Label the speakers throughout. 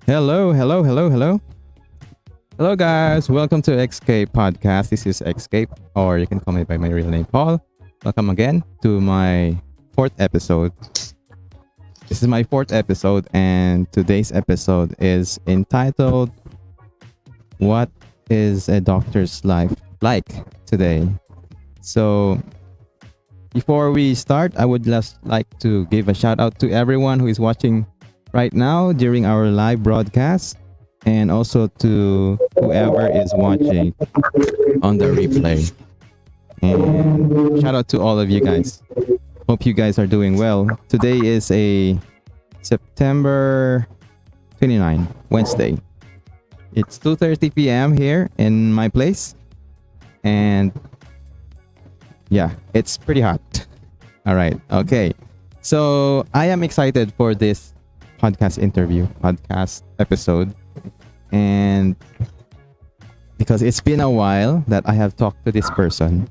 Speaker 1: Hello, hello, hello, hello. Hello, guys. Welcome to Excape podcast. This is Excape, or you can call me by my real name, Paul. Welcome again to my fourth episode. This is my fourth episode, and today's episode is entitled What is a Doctor's Life Like Today? So, before we start, I would just like to give a shout out to everyone who is watching right now during our live broadcast, and also to whoever is watching on the replay. And shout out to all of you guys. Hope you guys are doing well. Today is a September 29, Wednesday. It's 2:30 p.m. here in my place. And yeah, it's pretty hot. All right. Okay. So I am excited for this podcast episode. And because it's been a while that I have talked to this person.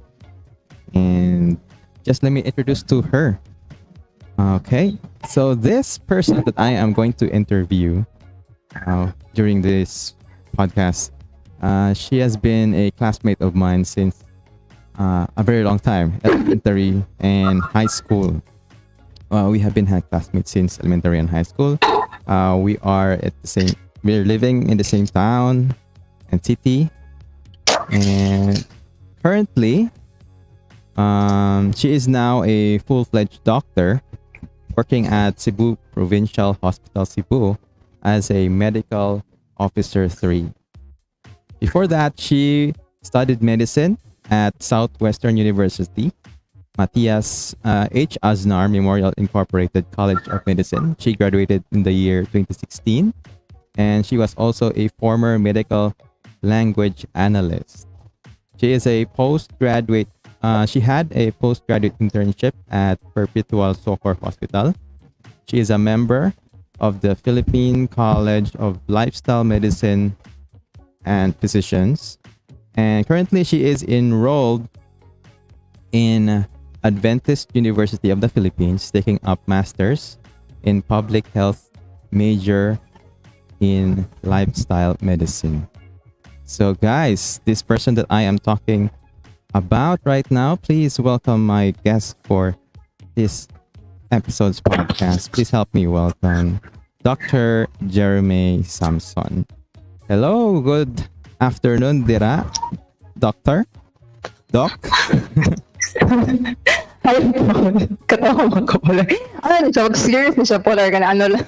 Speaker 1: And just let me introduce to her. Okay. So this person that I am going to interview during this podcast, she has been a classmate of mine since a very long time, elementary and high school. We have been classmates since elementary and high school. We're living in the same town and city, and currently, she is now a full-fledged doctor working at Cebu Provincial Hospital Cebu as a medical officer 3. Before that, she studied medicine at Southwestern University, Matthias H. Aznar Memorial Incorporated College of Medicine. She graduated in the year 2016, and she was also a former medical language analyst. She is a postgraduate. She had a postgraduate internship at Perpetual Soccer Hospital. She is a member of the Philippine College of Lifestyle Medicine and Physicians, and currently she is enrolled in Adventist University of the Philippines, taking up masters in public health, major in lifestyle medicine. So guys, this person that I am talking about right now, please welcome my guest for this episode's podcast. Please help me welcome Dr. Jeremy Samson. Hello, good afternoon, Dira. Doctor? Doc?
Speaker 2: Ayun po. Katawa ko pala. Ano siya, mag-serious na siya po. Ano lang.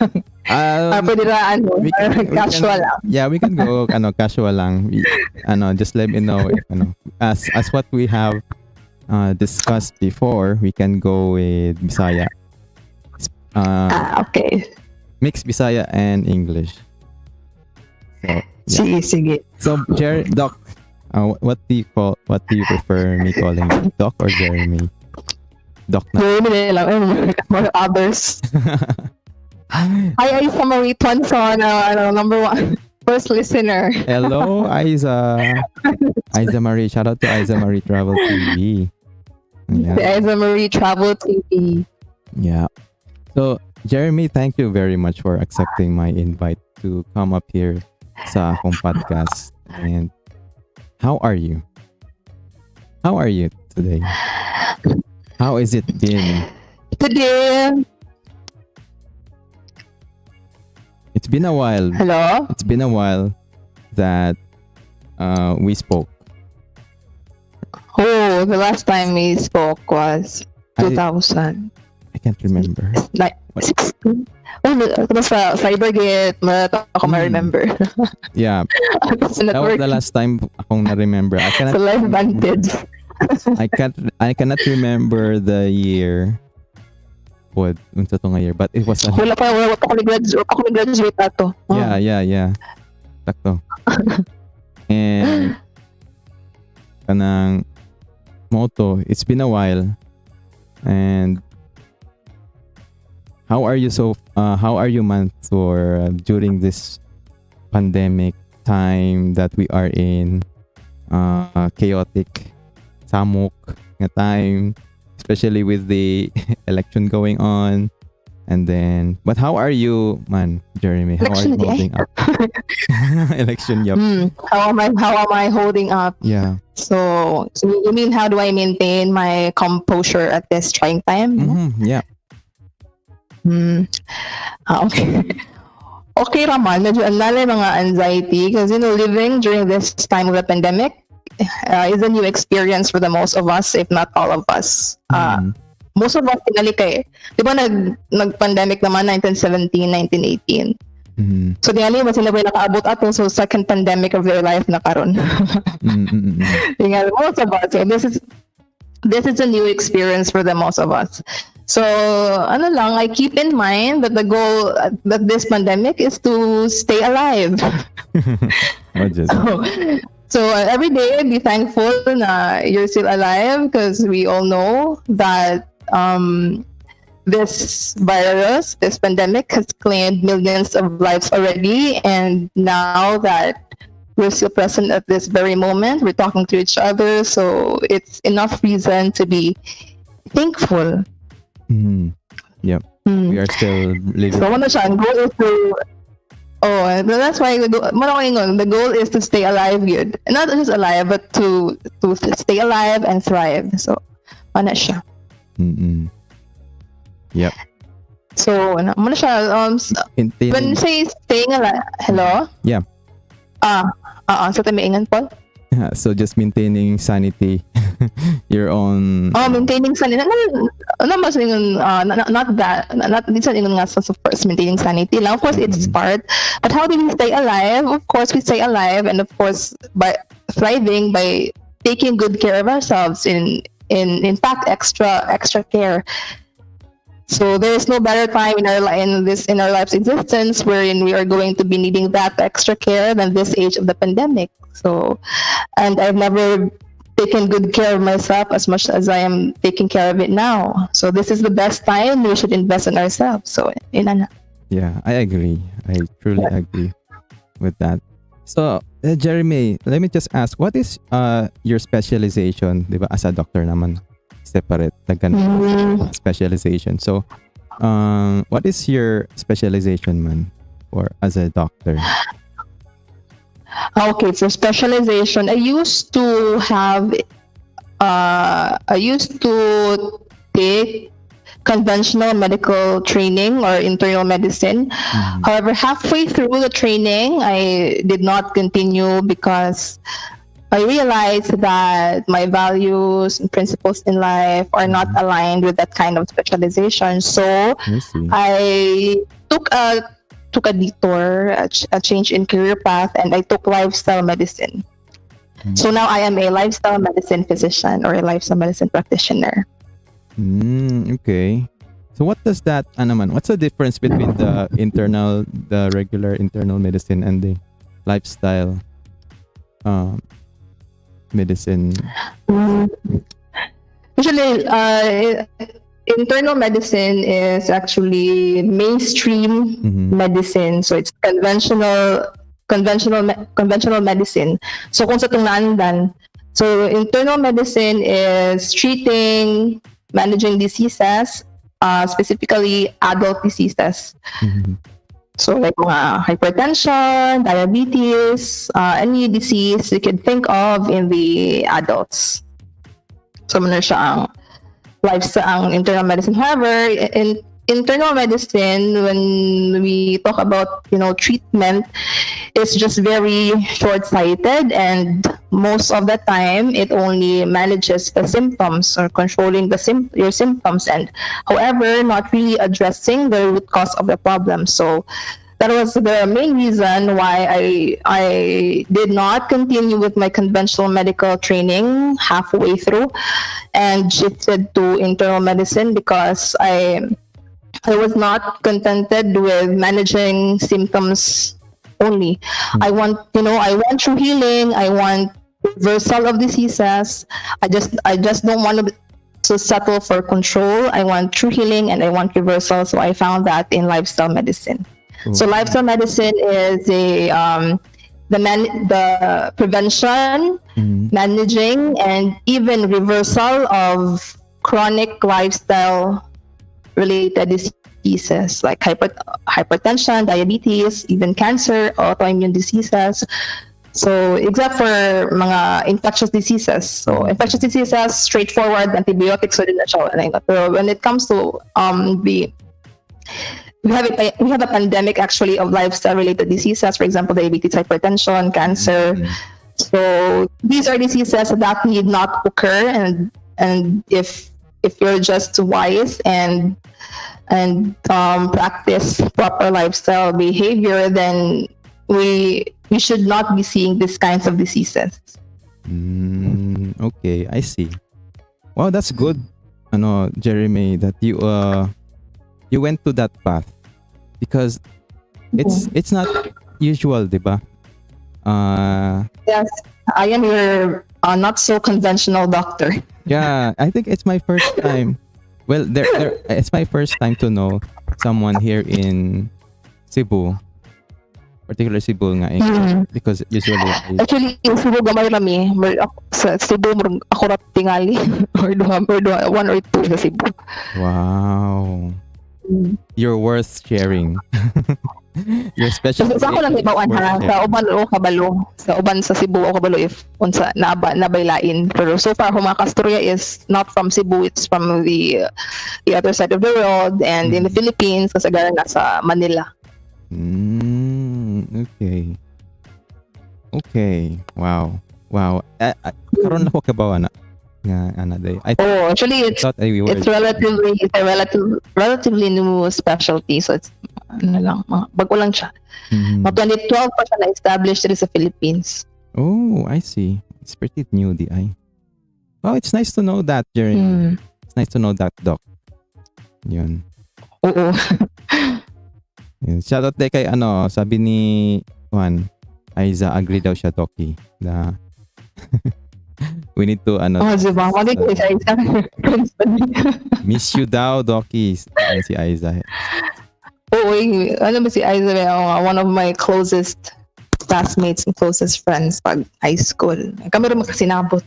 Speaker 2: Pwede na, casual lang.
Speaker 1: Yeah, we can go, casual lang. Just let me know if, as what we have discussed before, we can go with Bisaya.
Speaker 2: Okay.
Speaker 1: Mixed Bisaya and English. So, yeah.
Speaker 2: Sige.
Speaker 1: So, Doc, what do you prefer me calling you? Doc or Jeremy? Doc na.
Speaker 2: Jeremy lang. More others. Hi, Isa Marie Tonson, number one. First listener.
Speaker 1: Hello, Isa. Isa Marie. Shout out to Isa Marie Travel TV.
Speaker 2: Yeah. Isa Marie Travel TV.
Speaker 1: Yeah. So, Jeremy, thank you very much for accepting my invite to come up here sa akong podcast. And how are you? How are you today? How is it been?
Speaker 2: Today.
Speaker 1: It's been a while.
Speaker 2: Hello?
Speaker 1: It's been a while that we spoke.
Speaker 2: Oh, the last time we spoke was 2000.
Speaker 1: I can't remember.
Speaker 2: Like 16? Oh, sa Cybergate, ako ma-remember.
Speaker 1: Yeah. That was the last time akong na-remember.
Speaker 2: Sa Live Vantage.
Speaker 1: I cannot remember the year. What unsa to nga year, but it was
Speaker 2: wala pa ako graduate ato.
Speaker 1: Oh. Yeah. Sakto. And kanang motto, it's been a while. And how are you man for during this pandemic time that we are in, chaotic samok nga time, especially with the election going on, And then, but how are you, man, Jeremy? How are you holding up? Election, yep.
Speaker 2: How am I holding up?
Speaker 1: Yeah.
Speaker 2: So you mean how do I maintain my composure at this trying time?
Speaker 1: Yeah.
Speaker 2: Okay. Okay raman, medyo ang lalay mga anxiety because living during this time of the pandemic is a new experience for the most of us, if not all of us. Most of us tinalik di ba nag-pandemic naman 1917, 1918. So tingali mo sila ba nakaabot ato so second pandemic of their life na karon. Tingali most of us. So this is a new experience for the most of us. So I keep in mind that the goal that this pandemic is to stay alive. So every day be thankful na you're still alive because we all know that this virus, this pandemic has claimed millions of lives already, and now that we're still present at this very moment, we're talking to each other, so it's enough reason to be thankful.
Speaker 1: Yep. We are still living.
Speaker 2: So goal is to that's why the goal is to stay alive good. Not just alive, but to stay alive and thrive. So siya.
Speaker 1: Yep.
Speaker 2: So when you say staying alive, hello?
Speaker 1: Yeah.
Speaker 2: So tamiingan Paul?
Speaker 1: So just maintaining sanity, your own.
Speaker 2: Maintaining sanity. Not that. Not of course maintaining sanity. Of course it's part. But how do we stay alive? Of course we stay alive, and of course by thriving by taking good care of ourselves. In fact, extra care. So there is no better time in our life's existence wherein we are going to be needing that extra care than this age of the pandemic. So, and I've never taken good care of myself as much as I am taking care of it now. So this is the best time we should invest in ourselves. So,
Speaker 1: yeah, I agree. I truly agree with that. So, Jeremy, let me just ask, what is your specialization? Diba, as a doctor naman, separate, specialization. So, what is your specialization, man, or as a doctor?
Speaker 2: Okay, for specialization, I used to take conventional medical training or internal medicine. However, halfway through the training, I did not continue because I realized that my values and principles in life are not aligned with that kind of specialization. So I took a detour, a change in career path, and I took lifestyle medicine. So now I am a lifestyle medicine physician or a lifestyle medicine practitioner.
Speaker 1: Okay. So what does that, what's the difference between the regular internal medicine and the lifestyle medicine?
Speaker 2: Usually, internal medicine is actually mainstream medicine. So it's conventional medicine. So kung sa tungnaandan, so internal medicine is treating, managing diseases, specifically adult diseases. So like mga hypertension, diabetes, any disease you can think of in the adults. So muna siya ang lifestyle, internal medicine. However, in internal medicine, when we talk about treatment, it's just very short-sighted, and most of the time it only manages the symptoms or controlling your symptoms, and however not really addressing the root cause of the problem. So that was the main reason why I did not continue with my conventional medical training halfway through and shifted to internal medicine, because I was not contented with managing symptoms only. I want true healing. I want reversal of diseases. I just don't want to settle for control. I want true healing and I want reversal. So I found that in lifestyle medicine. So lifestyle medicine is the prevention, managing, and even reversal of chronic lifestyle related diseases diseases like hypertension, diabetes, even cancer, autoimmune diseases. So, except for mga infectious diseases. So, infectious diseases, straightforward, antibiotics, so din na siya. Pero when it comes to we have a pandemic actually of lifestyle-related diseases, for example, diabetes, hypertension, cancer. So, these are diseases that need not occur, and if you're just wise and practice proper lifestyle behavior, then we should not be seeing these kinds of diseases.
Speaker 1: Okay, I see. Wow, that's good. Jeremy, that you went to that path because it's not usual, diba?
Speaker 2: Yes, I am your not so conventional doctor.
Speaker 1: Yeah, I think it's my first time. Well, it's my first time to know someone here in Cebu. Particular Cebu nga because usually
Speaker 2: actually Cebu gamay rami sa Cebu ako ra tingali or one or two sa Cebu.
Speaker 1: Wow. You're worth sharing. You're special.
Speaker 2: Sa ako lang ibawan ha, sa uban o kabalo. Sa uban sa Cebu o kabalo if unsa nabaylain. Pero so far mga kastorya is not from Cebu, it's from the other side of the world and in the Philippines kasi galing nasa Manila.
Speaker 1: Okay. Wow. Karon ako kabawa na nga day.
Speaker 2: Actually it's a relatively new specialty, so it's bago lang siya. 2012 pa siya na-established rin sa Philippines.
Speaker 1: Oh, I see. It's pretty new, di ay. Wow, it's nice to know that, Jeremy. It's nice to know that, Doc. Yun.
Speaker 2: Oo.
Speaker 1: Shoutout day kay sabi ni Juan, Aiza, agree daw siya, Doki. We need to
Speaker 2: diba?
Speaker 1: miss you daw, Doki. Si Aiza.
Speaker 2: Ba si Aiza? One of my closest classmates and closest friends pag high school. Kami rin makasinabot.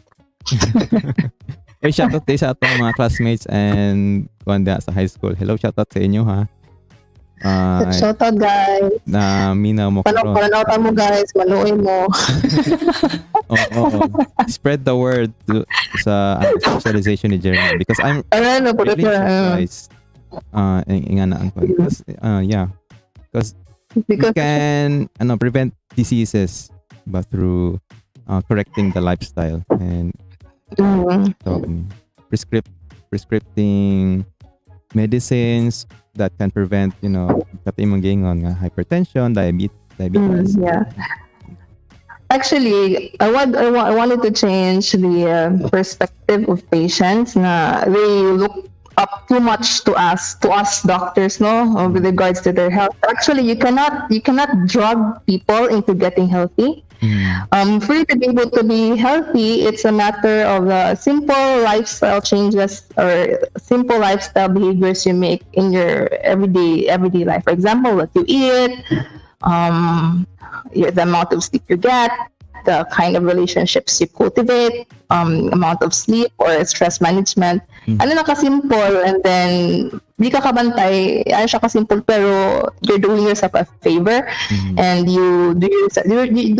Speaker 1: Shoutout day sa atong mga classmates and kuwanda sa high school. Hello, shoutout sa inyo ha.
Speaker 2: Shoutout guys.
Speaker 1: Na mina mo karon.
Speaker 2: Panautan mo guys, maluoy mo.
Speaker 1: Spread the word sa socialization ni Jeremy because I'm really surprised. Because we can prevent diseases but through correcting the lifestyle and prescripting medicines that can prevent hypertension, diabetes.
Speaker 2: Actually, I wanted to change the perspective of patients na they look up too much to us doctors, with regards to their health. Actually, you cannot drug people into getting healthy. For you to be able to be healthy, it's a matter of simple lifestyle changes or simple lifestyle behaviors you make in your everyday life. For example, what you eat, the amount of sleep you get, the kind of relationships you cultivate, amount of sleep or stress management. Ano na ka-simple, and then di ka kabantay, ano siya ka-simple, pero you're doing yourself a favor, and you do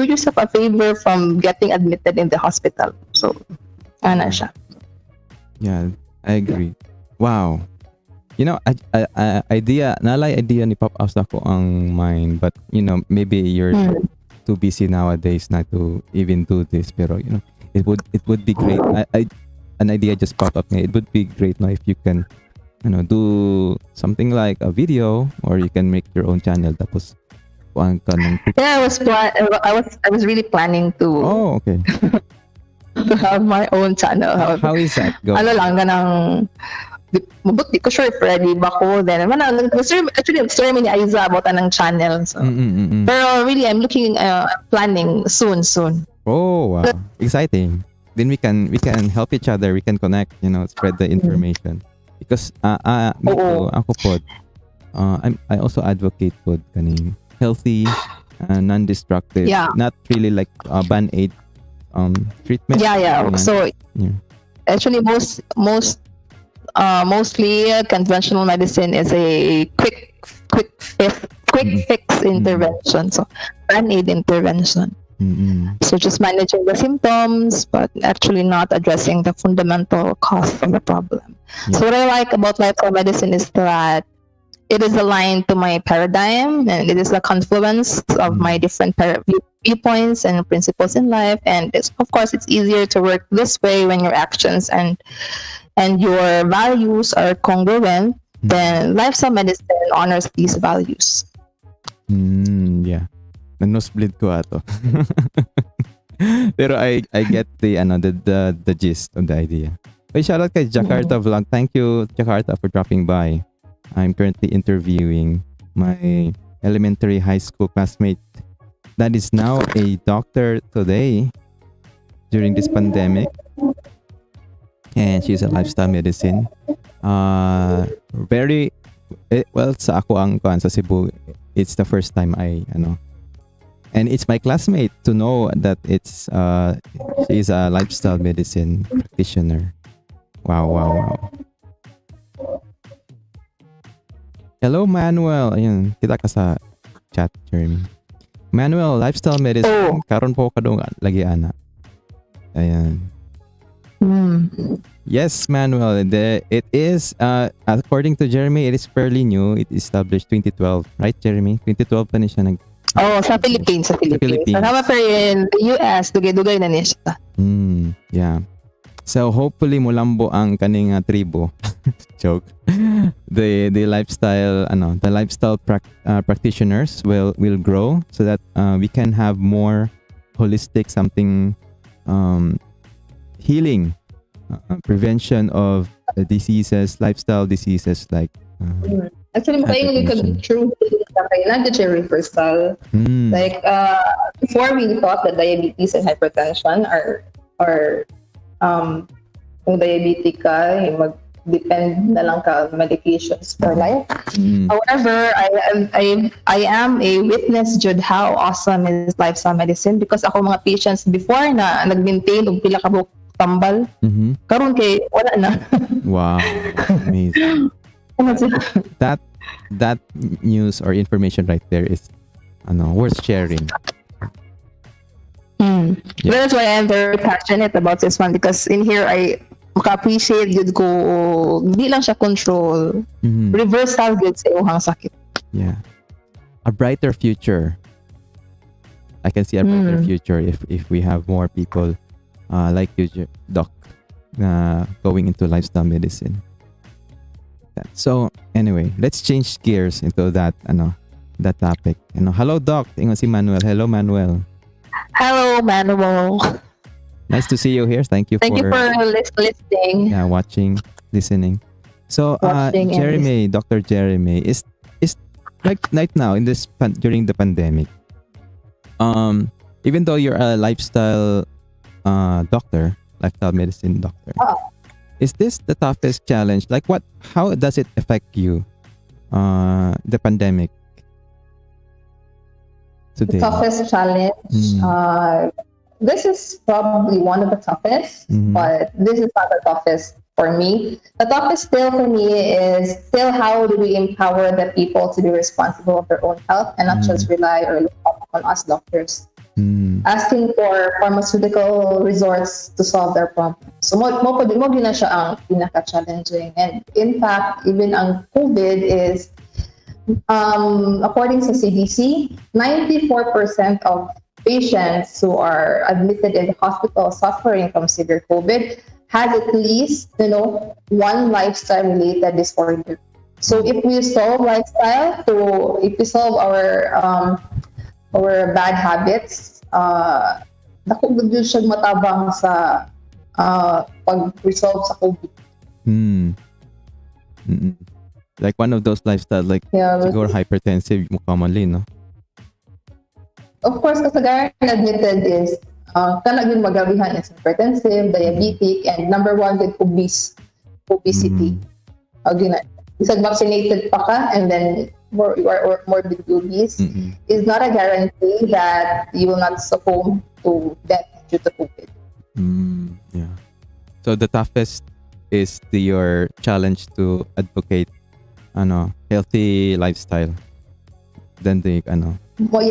Speaker 2: yourself a favor from getting admitted in the hospital. So, ano siya.
Speaker 1: Yeah, I agree. Wow. Idea ni Pop House ako ang mind, but maybe you're too busy nowadays not to even do this, pero it would be great. An idea just popped up me. It would be great if you can do something like a video, or you can make your own channel tapos kuan ka ng
Speaker 2: I was really planning to
Speaker 1: okay
Speaker 2: to have my own channel.
Speaker 1: How is that going?
Speaker 2: Ano lang ganang mabuti ko sure ready ba ko then actually nag-story ni Aiza about anang channel, so pero really I'm looking planning soon.
Speaker 1: Oh wow, exciting. Then we can help each other, we can connect, spread the information because ako pod I also advocate pod kaning healthy, non-destructive, not really like band-aid treatment.
Speaker 2: So actually most mostly conventional medicine is a quick fix intervention. So band-aid intervention. So just managing the symptoms, but actually not addressing the fundamental cause of the problem. So what I like about lifestyle medicine is that it is aligned to my paradigm, and it is a confluence of my different viewpoints and principles in life. And of course, it's easier to work this way when your actions and your values are congruent. Then lifestyle medicine honors these values.
Speaker 1: Yeah. Nag-nosebleed ko ato. Pero I get the gist of the idea. Hey, shout out kay Jakarta Vlog. Thank you, Jakarta, for dropping by. I'm currently interviewing my elementary high school classmate that is now a doctor today during this pandemic. And she's a lifestyle medicine. Very well, sa ako ang kuan sa Cebu, it's the first time and it's my classmate to know that she's a lifestyle medicine practitioner. Wow. Hello, Manuel. Ayun, kita ka sa chat, Jeremy. Manuel, lifestyle medicine. Karon po kadong lagi ana. Ayan. Yes, Manuel. It is, according to Jeremy, it is fairly new. It established 2012. Right, Jeremy? 2012 pa niya siya
Speaker 2: sa Philippines. Sa Philippines. Kasama pa in the US, dugay-dugay na niya siya.
Speaker 1: Yeah. So hopefully mulambo ang kaning tribo. Joke. The lifestyle practitioners will grow so that we can have more holistic something healing, prevention of diseases, lifestyle diseases like
Speaker 2: actually makaingon ka true kay reversal. Like before we thought that diabetes and hypertension are kung diabetic ka, mag-depend na lang ka medications for life. However, I am a witness jud how awesome is lifestyle medicine because ako mga patients before na nag-maintain og pila ka buok tambal. Karon kay wala na. Wow.
Speaker 1: Amazing. that news or information right there is worth sharing.
Speaker 2: That's why I'm very passionate about this one because in here I maka-appreciate yun ko hindi lang siya control. Reversal yun sa uhang sakit.
Speaker 1: Yeah. A brighter future. I can see a brighter future if we have more people like you, Doc, going into lifestyle medicine. So anyway, let's change gears into that topic. Hello, Doc. Ingon si Manuel. Hello, Manuel.
Speaker 2: Hello, Manuel.
Speaker 1: Nice to see you here. Thank you for
Speaker 2: listening.
Speaker 1: Yeah, watching, listening. So, Jeremy, Dr. Jeremy, is like right now in this during the pandemic. Even though you're a lifestyle doctor, lifestyle medicine doctor, is this the toughest challenge? Like, how does it affect you? The pandemic today.
Speaker 2: The toughest challenge. This is probably one of the toughest, but this is not the toughest for me. The toughest still for me is still how do we empower the people to be responsible of their own health and not just rely or look up on us doctors. Asking for pharmaceutical resorts to solve their problems. So mo gina siya ang pinaka-challenging. And in fact, even ang COVID is according to CDC, 94% of patients who are admitted in the hospital suffering from severe COVID has at least, one lifestyle-related disorder. So if we solve if we solve our bad habits, nakugod yun siya matabang sa pag-resolve sa COVID.
Speaker 1: Like one of those lifestyle, siguro hypertensive mo commonly, no?
Speaker 2: Of course, kasagaran admitted is kanag yung magabihan is hypertensive, diabetic, and number one with obesity. Isang vaccinated pa ka, and then you are morbid obese, is not a guarantee that you will not succumb to death due to COVID.
Speaker 1: Yeah. So the toughest is your challenge to advocate healthy lifestyle than the
Speaker 2: more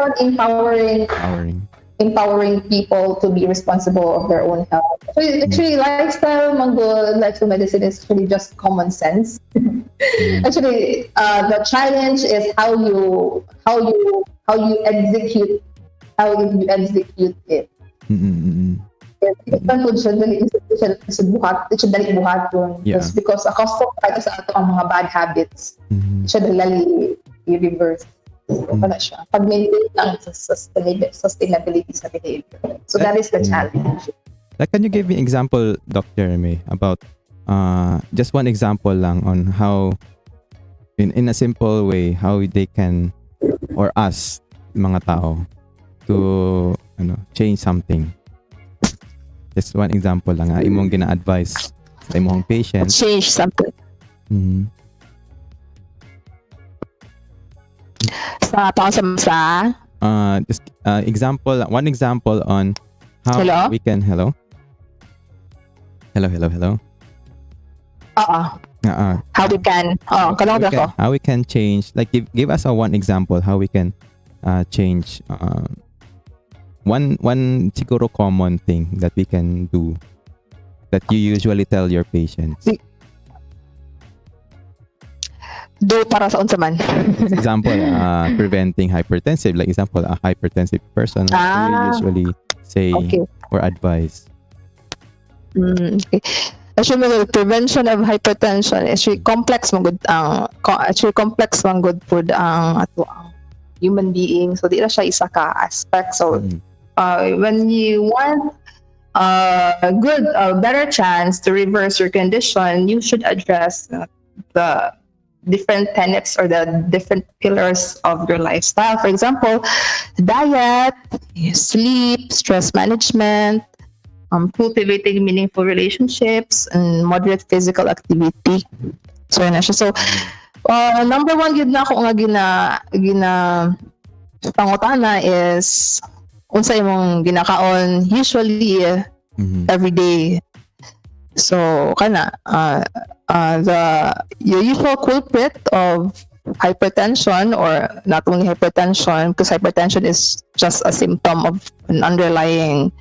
Speaker 2: on empowering people to be responsible of their own health. Actually, lifestyle medicine is actually just common sense. Actually, the challenge is how you execute it. Ito siya dali buhat yun.
Speaker 1: Yeah.
Speaker 2: Just because accustomed tayo sa ato ang mga bad habits, siya dali i-reverse. Wala siya. Pag-maintain lang sa sustainability sa behavior. So that is the challenge.
Speaker 1: Like, can you give me example, Dr. May, about just one example lang on how, in a simple way, how they can, or us, mga tao, to change something. Just one example lang, imong gina-advise sa imong patient.
Speaker 2: Change something. Sa
Speaker 1: just one example on how we can hello.
Speaker 2: How we can
Speaker 1: how we can change, like give us one example how we can change one siguro common thing that we can do that you usually tell your patients.
Speaker 2: Do para sa unsa man.
Speaker 1: Example, preventing hypertensive. Like example, a hypertensive person, what do you usually say or advise?
Speaker 2: Okay. Actually, prevention of hypertension is really complex man good food ang ato ang human being. So di na siya isa ka aspect. So when you want a better chance to reverse your condition, you should address the different tenets or the different pillars of your lifestyle. For example, diet, sleep, stress management, cultivating meaningful relationships, and moderate physical activity. So yun na siya. So number one yun na ako nga gina pangutana is unsa imong ginakaon usually every day. So kana the usual culprit of hypertension, or not only hypertension, because hypertension is just a symptom of an underlying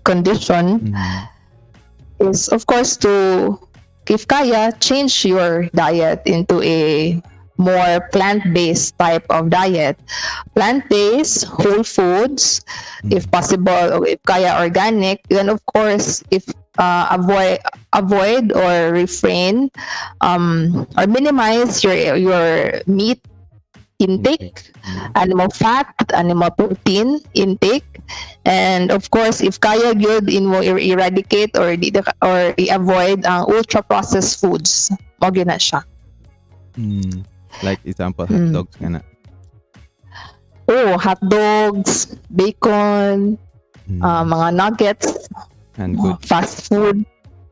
Speaker 2: condition, is of course to, if kaya, change your diet into a more plant-based type of diet. Plant-based, whole foods, if possible, or if kaya organic. Then of course, if avoid or refrain or minimize your meat intake, animal fat, animal protein intake, and of course if kaya gyud eradicate or avoid ultra processed foods. Mo gyud na siya.
Speaker 1: Like example, hot dogs kana.
Speaker 2: Hot dogs, bacon, mga nuggets,
Speaker 1: and good
Speaker 2: fast food,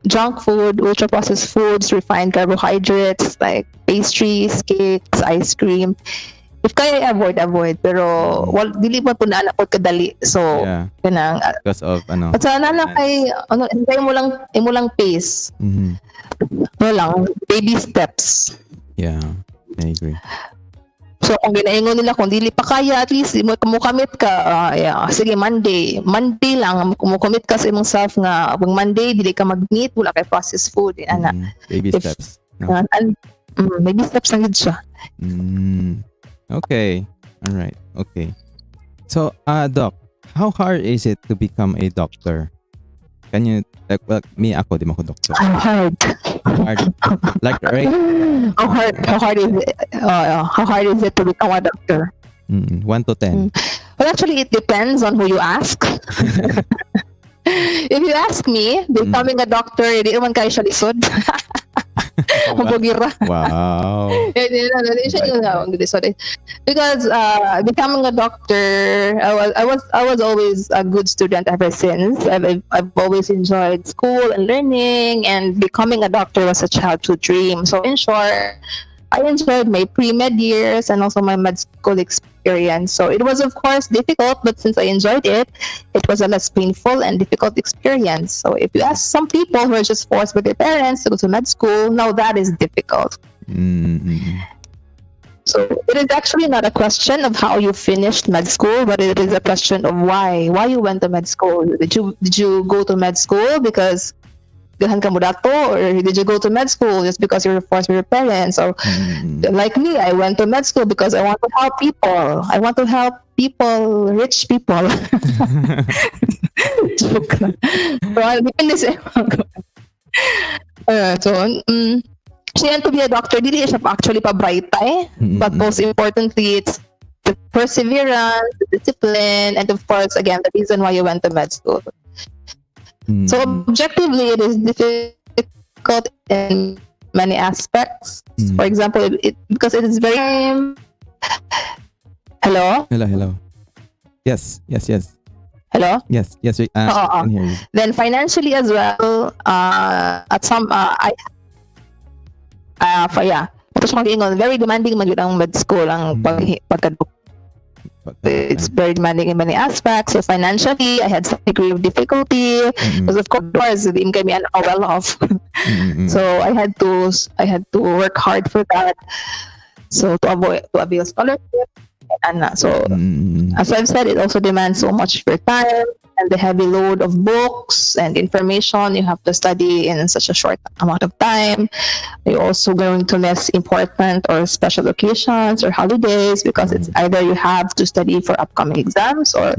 Speaker 2: junk food, ultra processed foods, refined carbohydrates like pastries, cakes, ice cream. If kaya avoid, pero dili pa pud na po kadali. So kanang
Speaker 1: because of
Speaker 2: At sana lang kay hintay mo lang pace. Lang baby steps.
Speaker 1: Yeah, I agree.
Speaker 2: So kung ginaingon nila kung dili pa kaya, at least mo commit ka. Sige, Monday lang mo commit ka sa imong self nga pag Monday dili ka mag-meat, wala kay processed food ana.
Speaker 1: Baby steps.
Speaker 2: Baby steps lang gid siya.
Speaker 1: Okay. All right. Okay. So, Doc, how hard is it to become a doctor? Can you me ako di mo ko doctor.
Speaker 2: Hard.
Speaker 1: Like right?
Speaker 2: How hard is it to become a doctor?
Speaker 1: 1 to 10.
Speaker 2: Well, actually, it depends on who you ask. If you ask me, becoming a doctor, di naman kayo siya lisod.
Speaker 1: Wow.
Speaker 2: Because becoming a doctor, I was always a good student ever since. I've always enjoyed school and learning, and becoming a doctor was a childhood dream. So in short, I enjoyed my pre-med years and also my med school experience. So it was, of course, difficult, but since I enjoyed it, it was a less painful and difficult experience. So if you ask some people who are just forced by their parents to go to med school, now that is difficult.
Speaker 1: Mm-hmm.
Speaker 2: So it is actually not a question of how you finished med school, but it is a question of why you went to med school. Did you go to med school because gahan ka mo dato, or did you go to med school just because you were forced by your parents? Or like me, I went to med school because I want to help people. I want to help people, rich people. Joke lang. So, depende sa she went to be a doctor. Dili siya actually pa bright but most importantly, it's the perseverance, the discipline, and of course, again, the reason why you went to med school. So objectively, it is difficult in many aspects. For example, because it is very... Hello?
Speaker 1: Hello. Yes.
Speaker 2: Hello?
Speaker 1: Yes, I can hear you.
Speaker 2: Then financially as well, at some... Tapos very demanding man yun ang med school, ang pagka-doctor. It's very demanding in many aspects. So financially, I had some degree of difficulty because of course, hindi kami well off. So I had to work hard for that. So to avail scholarship. And so as I've said, it also demands so much of your time and the heavy load of books and information you have to study in such a short amount of time. You're also going to miss important or special occasions or holidays because it's either you have to study for upcoming exams or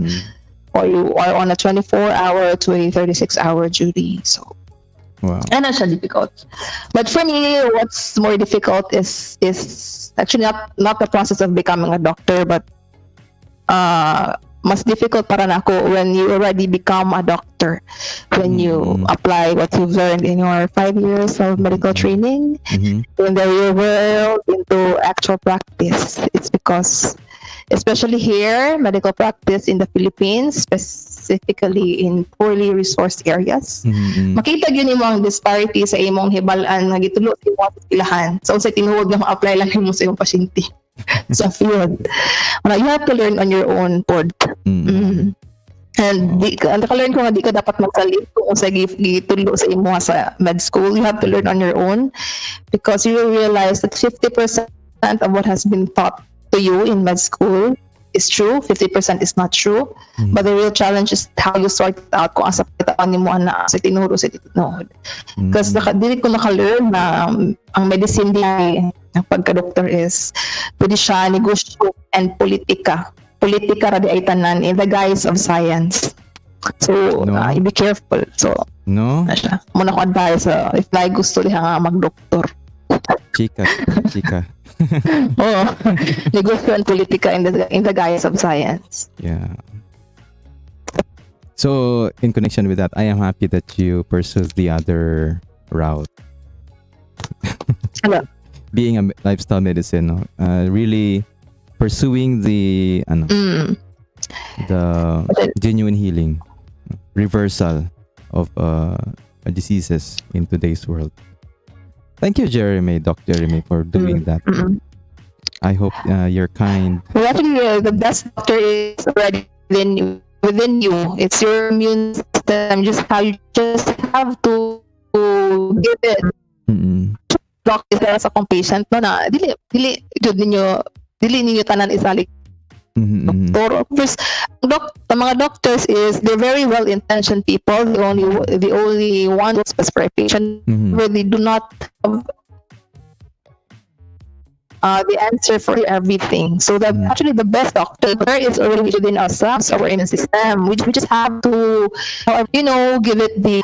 Speaker 2: you are on a 24-hour to a 36-hour duty. So
Speaker 1: wow.
Speaker 2: And that's difficult. But for me, what's more difficult is actually not the process of becoming a doctor, but mas difficult para nako when you already become a doctor, when you apply what you've learned in your 5 years of medical training in the real world into actual practice. It's because, especially here, medical practice in the Philippines, specifically in poorly resourced areas, makita yun yung disparity sa imong hibalan nga gitulo sa imong pilahan. So sa tinuod nga ma-apply lang mo sa imong pasyente sa field. You have to learn on your own pod. And naka-learn ko nga di ka dapat magsalit kung sa gitulo sa imo sa med school. You have to learn on your own because you will realize that 50% of what has been taught to you in med school is true, 50% is not true. But the real challenge is how you sort it out kung asa kitaan ni mo na sa tinuod sa tinuod. Because dili ko naka-learn na ang medicine ang pagka-doctor is pwede siya negosyo and politika ra di ay tanan in the guise of science. So be careful. So muna ko advise if na gusto diha nga mag-doktor.
Speaker 1: Chika.
Speaker 2: Negosyo and politika in the guise of science.
Speaker 1: Yeah. So in connection with that, I am happy that you pursued the other route.
Speaker 2: Hello.
Speaker 1: Being a lifestyle medicine, really pursuing the genuine healing, reversal of diseases in today's world. Thank you, Dr. Jeremy, for doing that. I hope you're kind.
Speaker 2: Well, actually, the best doctor is already within you. It's your immune system. You just have to give it. Doctor sa akong patient no na dili ninyo tanan isalik doktor. First, the mga doctors is they're very well intentioned people. The only one who for a patient where they do not have the answer for everything. So that actually the best doctor is already within ourselves, our immune system. We just have to, give it the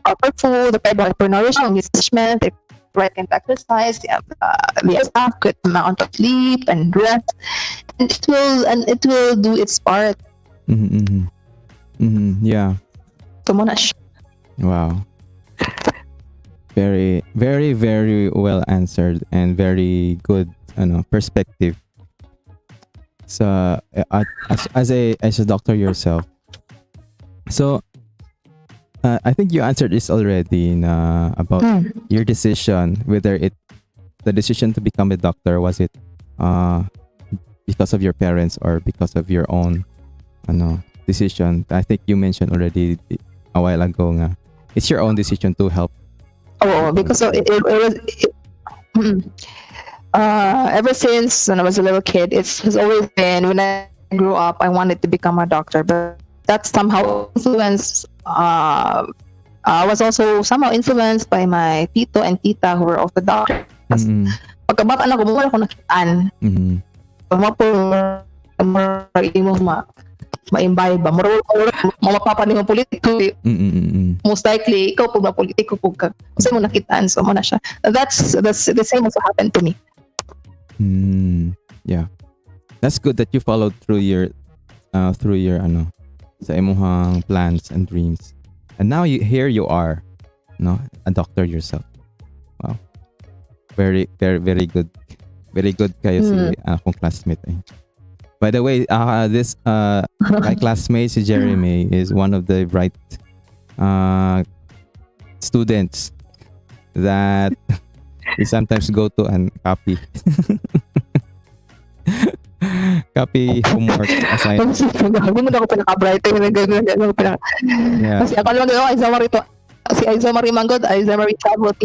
Speaker 2: proper food, the proper nourishment, nutrition, the right kind of exercise, the adequate amount of sleep and rest, and it will do its part.
Speaker 1: Yeah. Wow. Very, very, very well answered and very good, perspective. So, as a doctor yourself, so I think you answered this already na about your decision, whether the decision to become a doctor, was it uh because of your parents or because of your own decision. I think you mentioned already a while ago nga it's your own decision to help.
Speaker 2: Oh, because it was mm, ever since when I was a little kid, it has always been when I grew up, I wanted to become a doctor, but that somehow influenced. I was also somehow influenced by my tito and tita who were also doctors. Pagkabata na ko, muna ako nakitaan. Po, mo maimbay ba? Mapapa ni mo politiko. Most likely, ikaw po ba politiko po ka? Kasi mo nakitaan, so mo na siya. That's the same also happened to me.
Speaker 1: Yeah. That's good that you followed through your sa imuhang plans and dreams. And now here you are, a doctor yourself. Wow. Very, very, very good. Very good kayo si akong classmate. By the way, this my classmate si Jeremy is one of the bright students that we sometimes go to and copy. Copy homework assignment.
Speaker 2: Hindi mo na ako pinaka-bright.
Speaker 1: Yeah.
Speaker 2: Kasi ako lang gano'n, Aiza Marito. Si Aiza Marie Manggod, Aiza Marie Chabot.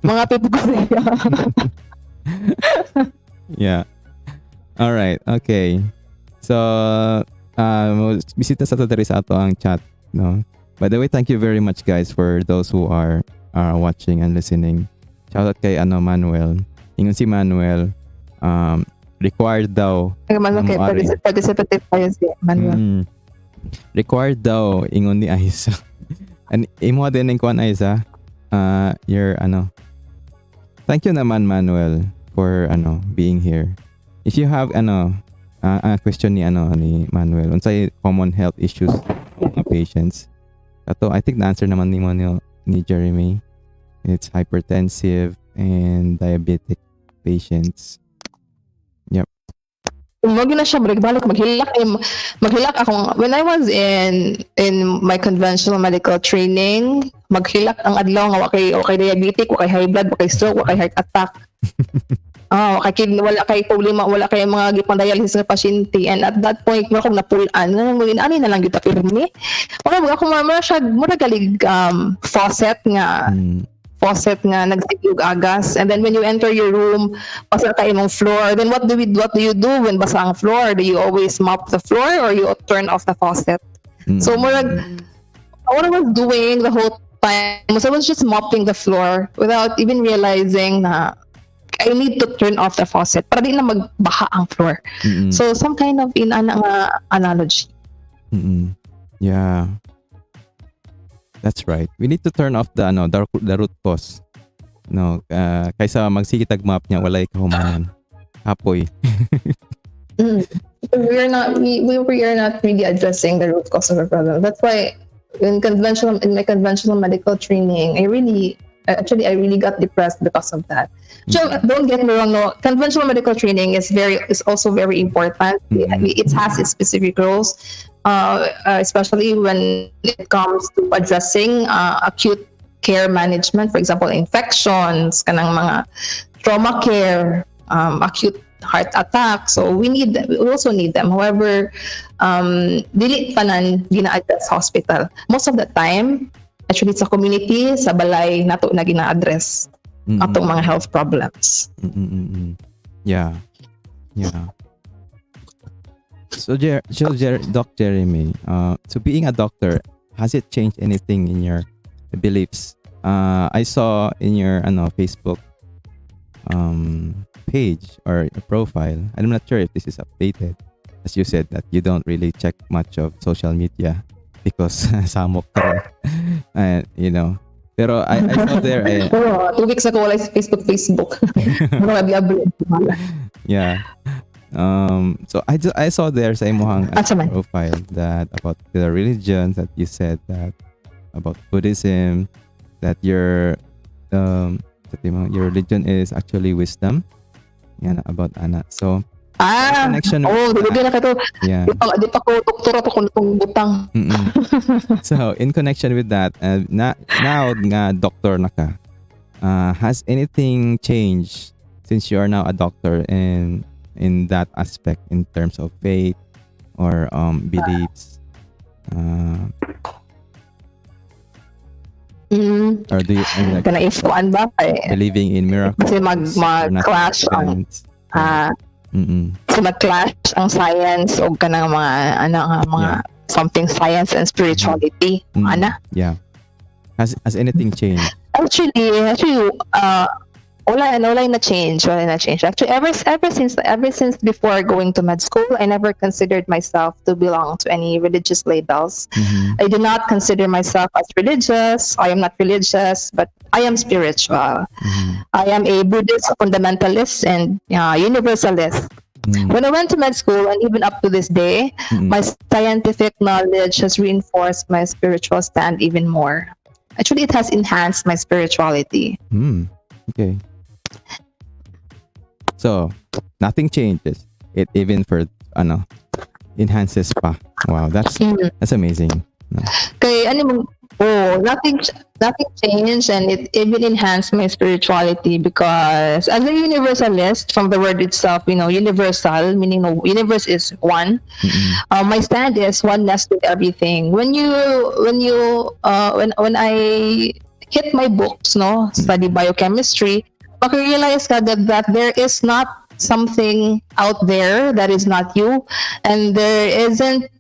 Speaker 2: Mga people ko siya.
Speaker 1: Yeah. All right. Okay. So, bisita sa diri sa ato ang chat, no. By the way, thank you very much guys for those who are watching and listening. Shout out kay Manuel. Ingon si Manuel, required daw.
Speaker 2: Okay, participative tayo si Manuel.
Speaker 1: Required daw ingon ni Aiza. And imo din ning kuan Aiza. Your Thank you naman Manuel for being here. If you have question ni Manuel unsay common health issues ng patients. Ato I think the answer naman ni Jeremy. It's hypertensive and diabetic patients. Yep.
Speaker 2: Wag na siya balik maghilak ako when I was in my conventional medical training. Maghilak ang adlaw nga okay diabetic, okay high blood, okay stroke, okay heart attack. Wala kay problema, wala kay mga gipang-dialysis nga pasyente, and at that point mo akong napulaan ani na lang gyud ta pirmi. Wala ako mura galig faucet nga nagsigyog agas, and then when you enter your room basa ka imong floor, then what do you do when basa ang floor? Do you always mop the floor or you turn off the faucet? So what I was doing the whole time was I was just mopping the floor without even realizing na I need to turn off the faucet para di na magbaha ang floor. So some kind of analogy.
Speaker 1: Yeah. That's right. We need to turn off the root cause. No, kaysa magsikitag map niya walay kahumanan. Apoy.
Speaker 2: We are not really addressing the root cause of the problem. That's why in my conventional medical training, I really got depressed because of that. So don't get me wrong, no, conventional medical training is also very important. It has its specific roles, especially when it comes to addressing acute care management, for example, infections, kanang mga trauma care, acute heart attack. So we also need them. However, dili tanan gina-address hospital. Most of the time, actually sa community, sa balay nato na gina-address atong mga health problems.
Speaker 1: Yeah. So Doc Jeremy, so being a doctor, has it changed anything in your beliefs? I saw in your Facebook page or profile, I'm not sure if this is updated, as you said that you don't really check much of social media because samok ka and pero I saw there
Speaker 2: 2 weeks ago wala sa Facebook
Speaker 1: yeah. So I saw there sa imong profile that about the religion that you said that about Buddhism, that your religion is actually wisdom. Yan about ana. So connection with
Speaker 2: di na kato.
Speaker 1: yeah.
Speaker 2: Di pa ko doktora to kung itong butang.
Speaker 1: So, in connection with that, now nga doctor na ka, has anything changed since you are now a doctor and in that aspect in terms of faith or beliefs? Or do you like,
Speaker 2: Kana-ifuan ba?
Speaker 1: believing in miracles?
Speaker 2: Kasi mag-clash ang mag-clash ang science o kanang mga something science and spirituality.
Speaker 1: Yeah. Has anything changed?
Speaker 2: Actually, wala na change. Actually, ever since before going to med school, I never considered myself to belong to any religious labels. I do not consider myself as religious. I am not religious, but I am spiritual. I am a Buddhist fundamentalist and universalist. When I went to med school, and even up to this day, my scientific knowledge has reinforced my spiritual stand even more. Actually, it has enhanced my spirituality.
Speaker 1: Okay. So, nothing changes. It even for enhances pa. Wow, that's amazing.
Speaker 2: Kaya nothing changed, and it even enhanced my spirituality because as a universalist, from the word itself, universal, meaning the universe is one. My stand is oneness with everything. When I hit my books, study biochemistry, maka-realize ka that there is not something out there that is not you, and there isn't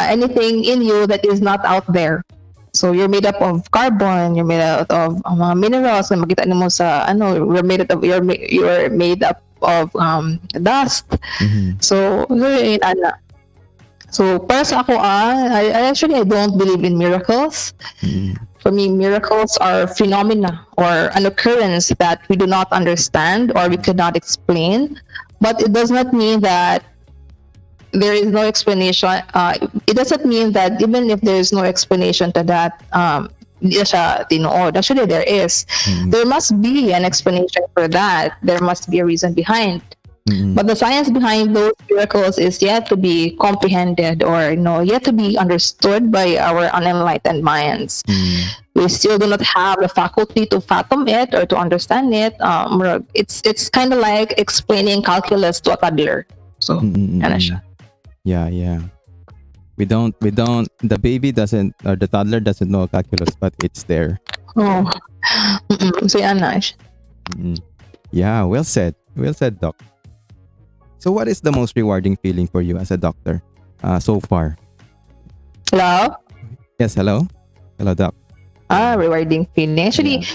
Speaker 2: anything in you that is not out there. So you're made up of carbon, you're made out of minerals, na makita mo sa you're made up of dust. So para sa ako, I don't believe in miracles. For me, miracles are phenomena or an occurrence that we do not understand or we cannot explain. But it does not mean that there is no explanation. It doesn't mean that even if there is no explanation to that, actually there is. There must be an explanation for that. There must be a reason behind. But the science behind those miracles is yet to be comprehended or yet to be understood by our unenlightened minds. We still do not have the faculty to fathom it or to understand it. It's kind of like explaining calculus to a toddler. So,
Speaker 1: yeah. We don't. The baby doesn't, or the toddler doesn't know calculus, but it's there.
Speaker 2: So,
Speaker 1: yeah. Well said, Doc. So, what is the most rewarding feeling for you as a doctor so far?
Speaker 2: Hello?
Speaker 1: Yes, hello? Hello, Doc.
Speaker 2: Rewarding feeling. Actually,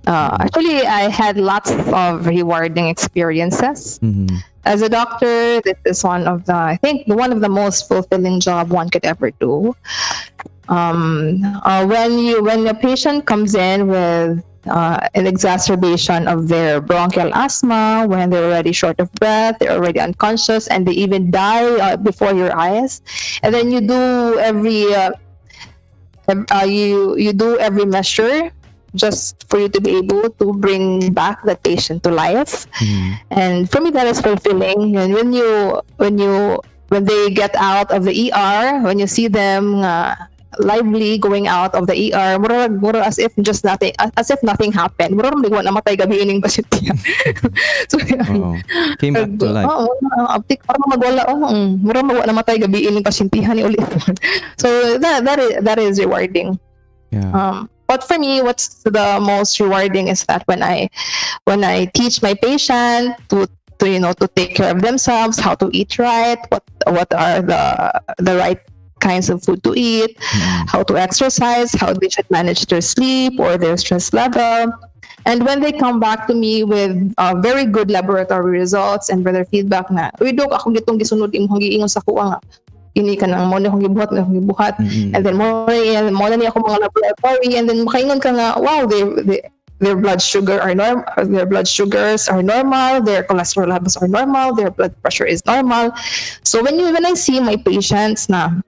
Speaker 2: actually, I had lots of rewarding experiences. As a doctor, this is one of the most fulfilling job one could ever do. When a patient comes in with an exacerbation of their bronchial asthma, when they're already short of breath, they're already unconscious, and they even die before your eyes, and then you do every measure just for you to be able to bring back that patient to life. And for me, that is fulfilling. And when they get out of the ER, when you see them lively going out of the ER, mura as if nothing happened. Mura na namatay gabi ining pasyente. So
Speaker 1: came back to life.
Speaker 2: Aptik para magwala mura namatay gabi ining pasyentihan ni ulit. So that is rewarding.
Speaker 1: Yeah.
Speaker 2: But for me, what's the most rewarding is that when I teach my patient to take care of themselves, how to eat right, what are the right kinds of food to eat, how to exercise, how they should manage their sleep or their stress level. And when they come back to me with very good laboratory results and their feedback na, uy, Dok, ako gitong gisunod imong giingon sa kuha nga. Ini ka nang mo na akong gibuhat. And then mo na niya ako mga laboratory, and then makaingon ka nga, wow, their blood sugar are normal, their blood sugars are normal, their cholesterol levels are normal, their blood pressure is normal. So when I see my patients na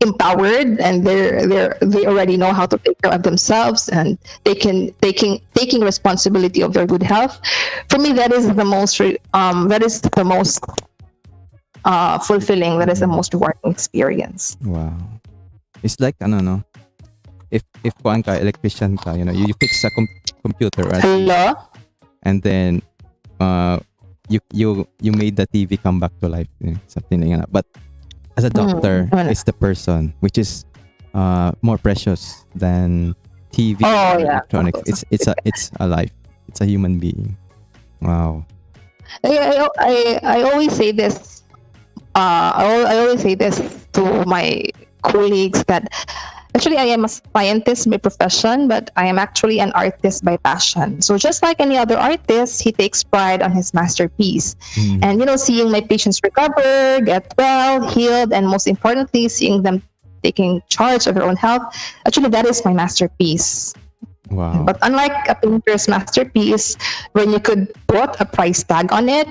Speaker 2: empowered, and they already know how to take care of themselves, and taking responsibility of their good health. For me, that is the most fulfilling. That is the most rewarding experience.
Speaker 1: Wow. It's like no. If kuan ka, electrician ka, you fix a computer, right?
Speaker 2: Hello?
Speaker 1: And then you made the TV come back to life, something like that. But as a doctor, it's the person which is more precious than TV or electronics. It's a life. It's a human being. Wow.
Speaker 2: I always say this. I always say this to my colleagues that actually I am a scientist by profession, but I am actually an artist by passion. So just like any other artist, he takes pride on his masterpiece. And seeing my patients recover, get well, healed, and most importantly, seeing them taking charge of their own health, actually that is my masterpiece.
Speaker 1: Wow.
Speaker 2: But unlike a painter's masterpiece, when you could put a price tag on it,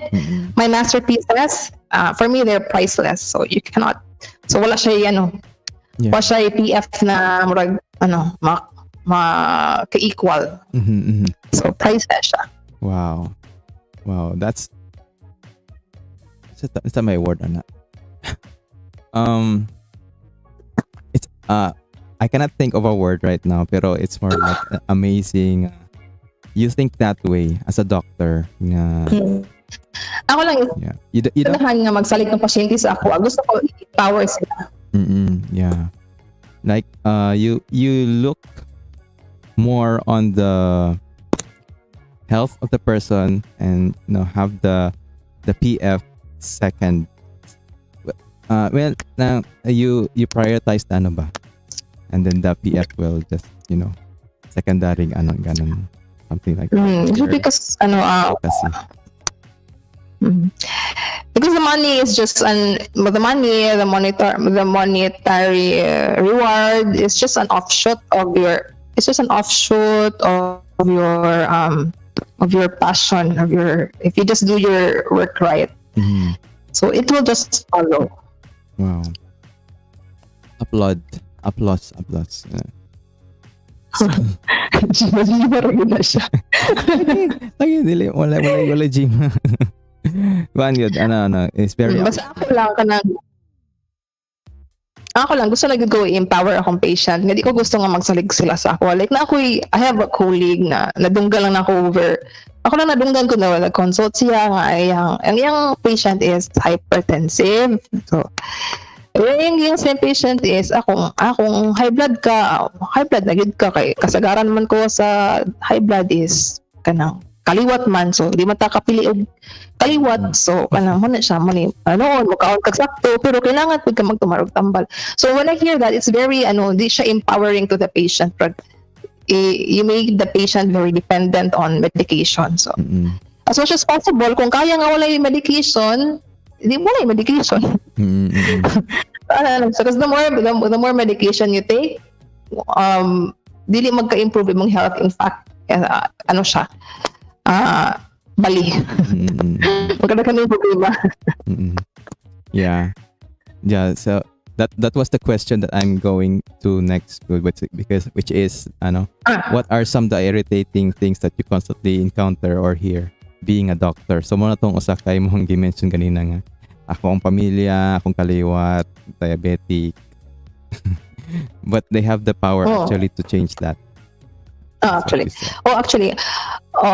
Speaker 2: my masterpieces, for me, they're priceless. So you cannot. So wala siya wala siya PF na murag ka-equal. So priceless siya.
Speaker 1: Wow. That's is that my word or not? It's I cannot think of a word right now, pero it's more like amazing. You think that way as a doctor.
Speaker 2: Ako lang,
Speaker 1: you don't
Speaker 2: nga magsalig ng pasyente sa ako. Gusto ko i-power sila.
Speaker 1: Yeah. Like you look more on the health of the person and have the PF second. Well, now you prioritize the ano ba? And then the PF will just, secondary ganon, something like that.
Speaker 2: Because because the money is just the monetary reward is just an offshoot of your passion, if you just do your work right. So it will just follow.
Speaker 1: Wow. Applause. Lagi dili wala gym. Kuan yun, it's very
Speaker 2: basta ako lang gusto na go empower akong patient. Hindi ko gusto nga magsalig sila sa ako. Like I have a colleague na nadunggal lang ako over. Ako lang nadunggan ko na nag-consult siya nga ang yung patient is hypertensive. So yung same patient is akong high blood na gid ka kay kasagaran man ko sa high blood is kanang kaliwat man, so di man ta kapili og kaliwat, so kanang mo na siya mo kaon kag sakto pero kailangan pud ka magtumarog tambal. So when I hear that, it's very di siya empowering to the patient, but you make the patient very dependent on medication. So as much as possible, kung kaya nga wala yung medication, di wala yung medication. Because the more medication you take, dili magka-improve imong health. In fact, bali. Magkada ka ng problema.
Speaker 1: Yeah. So that was the question that I'm going to next, which is what are some of the irritating things that you constantly encounter or hear being a doctor? So muna tong usa kay mong gi-mention kanina nga. Ako ang pamilya, akong kaliwat, diabetic. But they have the power actually to change that.
Speaker 2: Actually,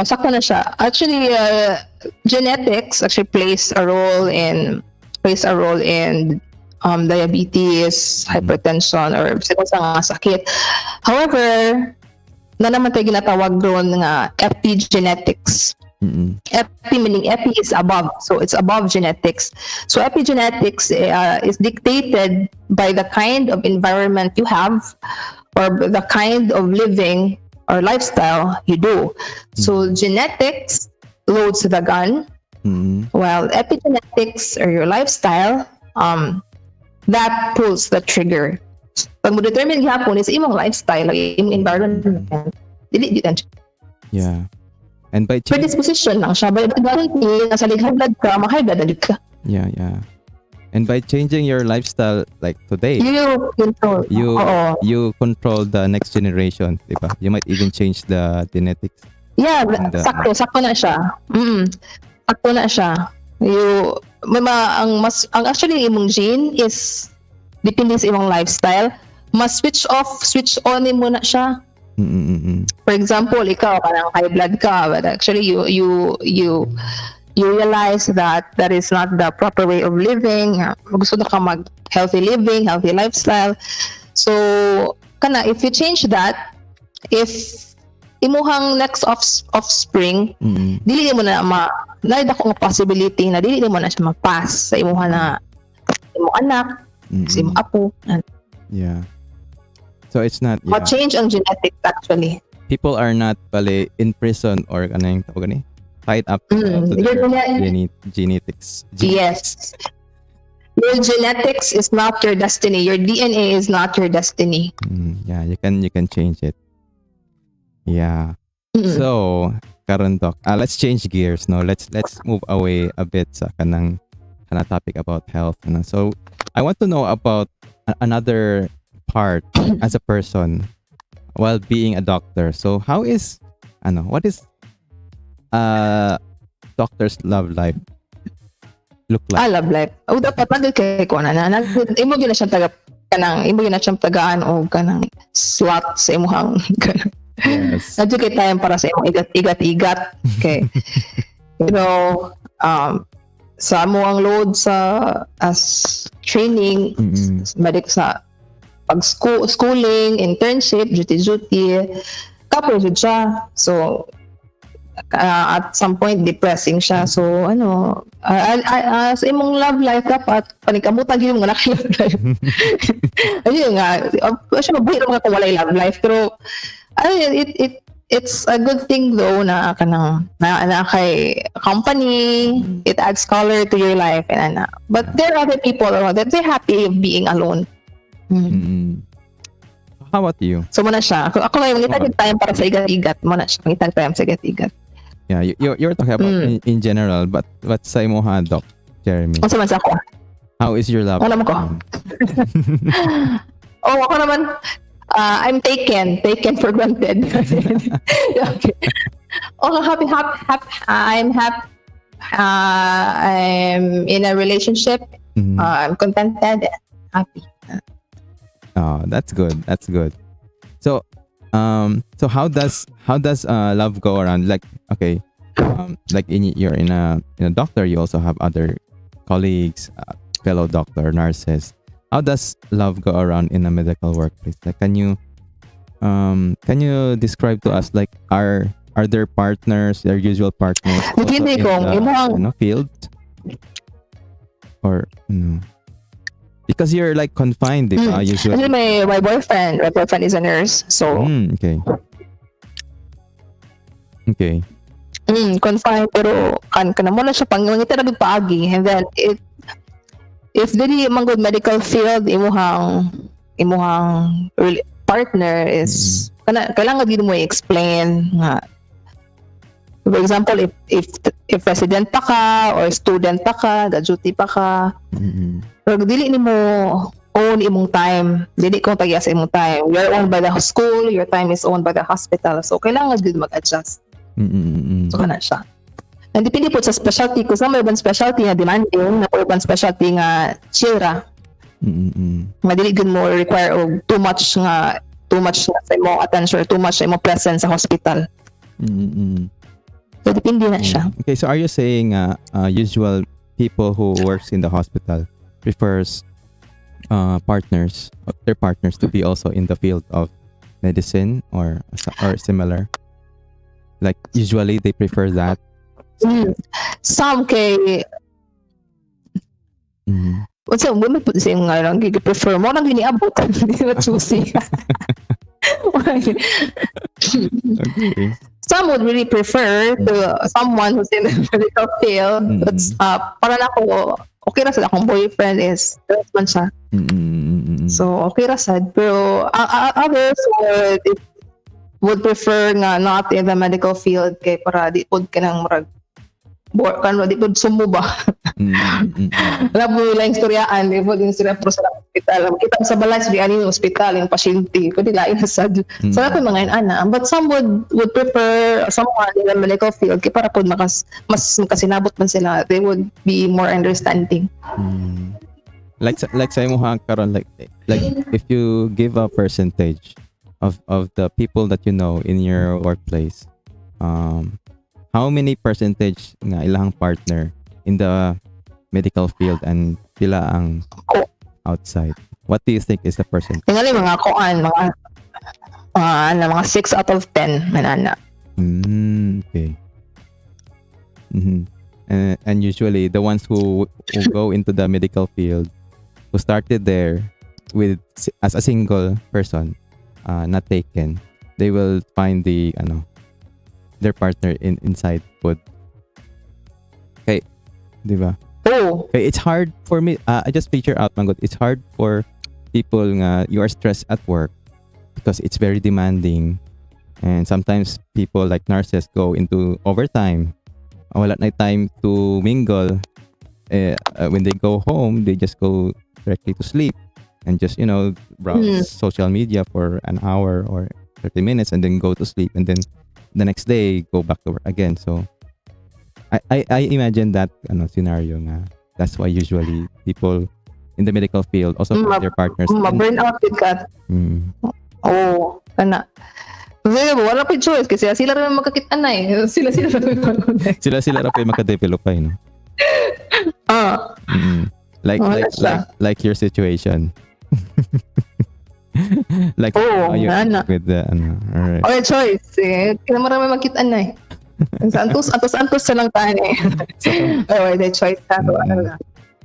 Speaker 2: sakto na siya. Actually, genetics actually plays a role in diabetes, hypertension, or sa mga sakit. However, na naman tayo ginatawag doon nga epigenetics. Epi meaning epi is above, so it's above genetics. So epigenetics is dictated by the kind of environment you have or the kind of living or lifestyle you do. So genetics loads the gun, while epigenetics or your lifestyle that pulls the trigger. Pag mo determine gyapon is imong lifestyle, imong environment, dili gyud.
Speaker 1: Yeah. And by
Speaker 2: predisposition lang siya, but guarantee na sa high blood ka, ma-high blood na ka.
Speaker 1: Yeah. And by changing your lifestyle like today,
Speaker 2: You control.
Speaker 1: you
Speaker 2: Oo.
Speaker 1: you control the next generation, diba? You might even change the genetics.
Speaker 2: Yeah,
Speaker 1: And
Speaker 2: sakto na siya. Sakto na siya. Ang actually imong gene is depende sa imong lifestyle. Mas switch off, switch on mo na siya. For example, ikaw parang high blood ka, but actually you realize that that is not the proper way of living. Gusto na ka mag healthy living, healthy lifestyle. So kana if you change that, if imuhang next offspring, dili mo na naida ko nga possibility na dili mo na siya mapass sa imuha na imong anak, sa imong apo.
Speaker 1: Yeah. So it's not
Speaker 2: Ma-change ang genetics actually.
Speaker 1: People are not pala in prison or kanang tawag ni tied up to their genetics.
Speaker 2: Yes. Your genetics is not your destiny. Your DNA is not your destiny.
Speaker 1: Yeah, you can change it. Yeah. So, karon talk. Let's change gears, no. Let's move away a bit sa kanang topic about health. So, I want to know about another part as a person while being a doctor. So, what is doctor's love life look like?
Speaker 2: Love life. Dapat nagil kay ko na imo gyud na siyang tagaan o kanang slot sa imong kanang.
Speaker 1: Yes.
Speaker 2: Nadyo kay time para sa imong igat-igat. Okay. Sa mo ang load as training, medic sa schooling, internship, duty, couple jud siya. So at some point depressing siya. So sa imong love life dapat panikamutan gyud mo na kay love life. Ayun nga, siya mabuhi naman kung walay love life, pero it's a good thing though na kanang na kay company, it adds color to your life but there are other people that they're happy of being alone.
Speaker 1: How about you?
Speaker 2: So muna siya. Ako lang ngitag time para sa igat-igat mo na siya. Ngitag time sa igat-igat.
Speaker 1: Yeah, you're talking about in general, but sa imo ha, Doc Jeremy.
Speaker 2: Unsa man sa ako?
Speaker 1: How is your love?
Speaker 2: Alam ko. Ako naman I'm taken for granted. Okay. I'm happy. I'm in a relationship. I'm contented, happy.
Speaker 1: Oh, that's good. So, how does love go around? Like, okay, like you're in a doctor, you also have other colleagues, fellow doctor, nurses. How does love go around in a medical workplace? Like, can you describe to us, like, are their partners, their usual partners,
Speaker 2: Hindi ko
Speaker 1: field, or because you're like confined, usually.
Speaker 2: Kasi my boyfriend is a nurse, so
Speaker 1: okay.
Speaker 2: Confined, pero kan mo na siya pangingita na paagi, and then if dili man good medical field imuhang partner is kailangan gid mo i-explain nga. For example, if resident pa ka or student pa ka, duty pa ka, pero dili nimo own imong time, dili ko tagya sa imong time. You're owned by the school, your time is owned by the hospital, so kailangan gid mag-adjust. So kana siya. And depende po sa specialty, kung sa may ibang specialty na demanding, na ibang specialty nga chira. Madili gud mo require og too much na sa imong attention, too much sa imong presence sa hospital. So depende na siya.
Speaker 1: Okay, so are you saying usual people who works in the hospital prefers their partners to be also in the field of medicine or similar? Like usually they prefer that.
Speaker 2: Some kay what's up, women put the same nga lang prefer mo nang giniabot hindi na choosy. Okay. Some would really prefer to someone who's in the medical field, but para na ko okay ra sa akong boyfriend is nurse man siya. So okay ra sad, pero others would prefer nga not in the medical field kay para di pod ka nang murag di pod sumo ba. Wala po nila yung storyaan, di po din sila pro sa hospital. Kita sa balay, storyaan yung hospital, yung pasyente, pwede lain na sad. So, wala po yung mga ana. But some would prefer someone in the medical field, kaya para po mas makasinabot man sila, they would be more understanding.
Speaker 1: Like sa imo karon, like if you give a percentage of the people that you know in your workplace, how many percentage nga ilang partner in the medical field and sila ang outside? What do you think is the percentage?
Speaker 2: Tingali mga kuan, mga 6 out of 10 manana.
Speaker 1: Okay. And usually the ones who go into the medical field, who started there as a single person, not taken, they will find their partner inside food. Okay, di ba?
Speaker 2: Oh.
Speaker 1: Okay, it's hard for me. I just picture out, Mangot. It's hard for people nga you are stressed at work because it's very demanding, and sometimes people like nurses go into overtime. Wala na time to mingle. When they go home, they just go directly to sleep and just browse social media for an hour or 30 minutes and then go to sleep, and then the next day go back to work again. So I imagine that scenario nga. That's why usually people in the medical field also find their partners.
Speaker 2: Ma-burn out ka. Oh, kana. Wala pa choice kasi sila rin magkakita na eh. Sila
Speaker 1: ra pa maka-develop pa no. Like your situation. Like with the alright.
Speaker 2: Okay, choice eh. Kaya marami magkita na eh. Santos sa lang tayo eh. The choice na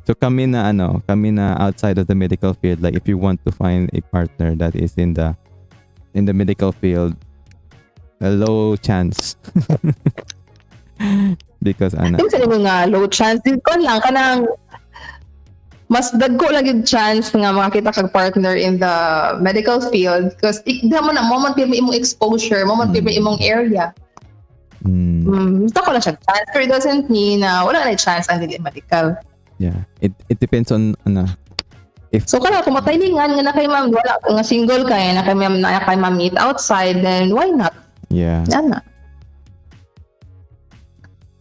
Speaker 1: So kami na outside of the medical field, like if you want to find a partner that is in the medical field, a low chance. Because
Speaker 2: Kasi nga low chance din ko lang kanang mas dagko lang yung chance nga makakita kag partner in the medical field because ikda mo na moment pirmi imong exposure, moment pirmi imong area. Gusto ko lang siya chance, but it doesn't mean na wala na chance ang dili medical.
Speaker 1: Yeah, it depends on if
Speaker 2: so kung mataylingan nga na kay ma'am wala nga single kay na kay ma'am meet outside, then why not?
Speaker 1: Yeah.
Speaker 2: Ana.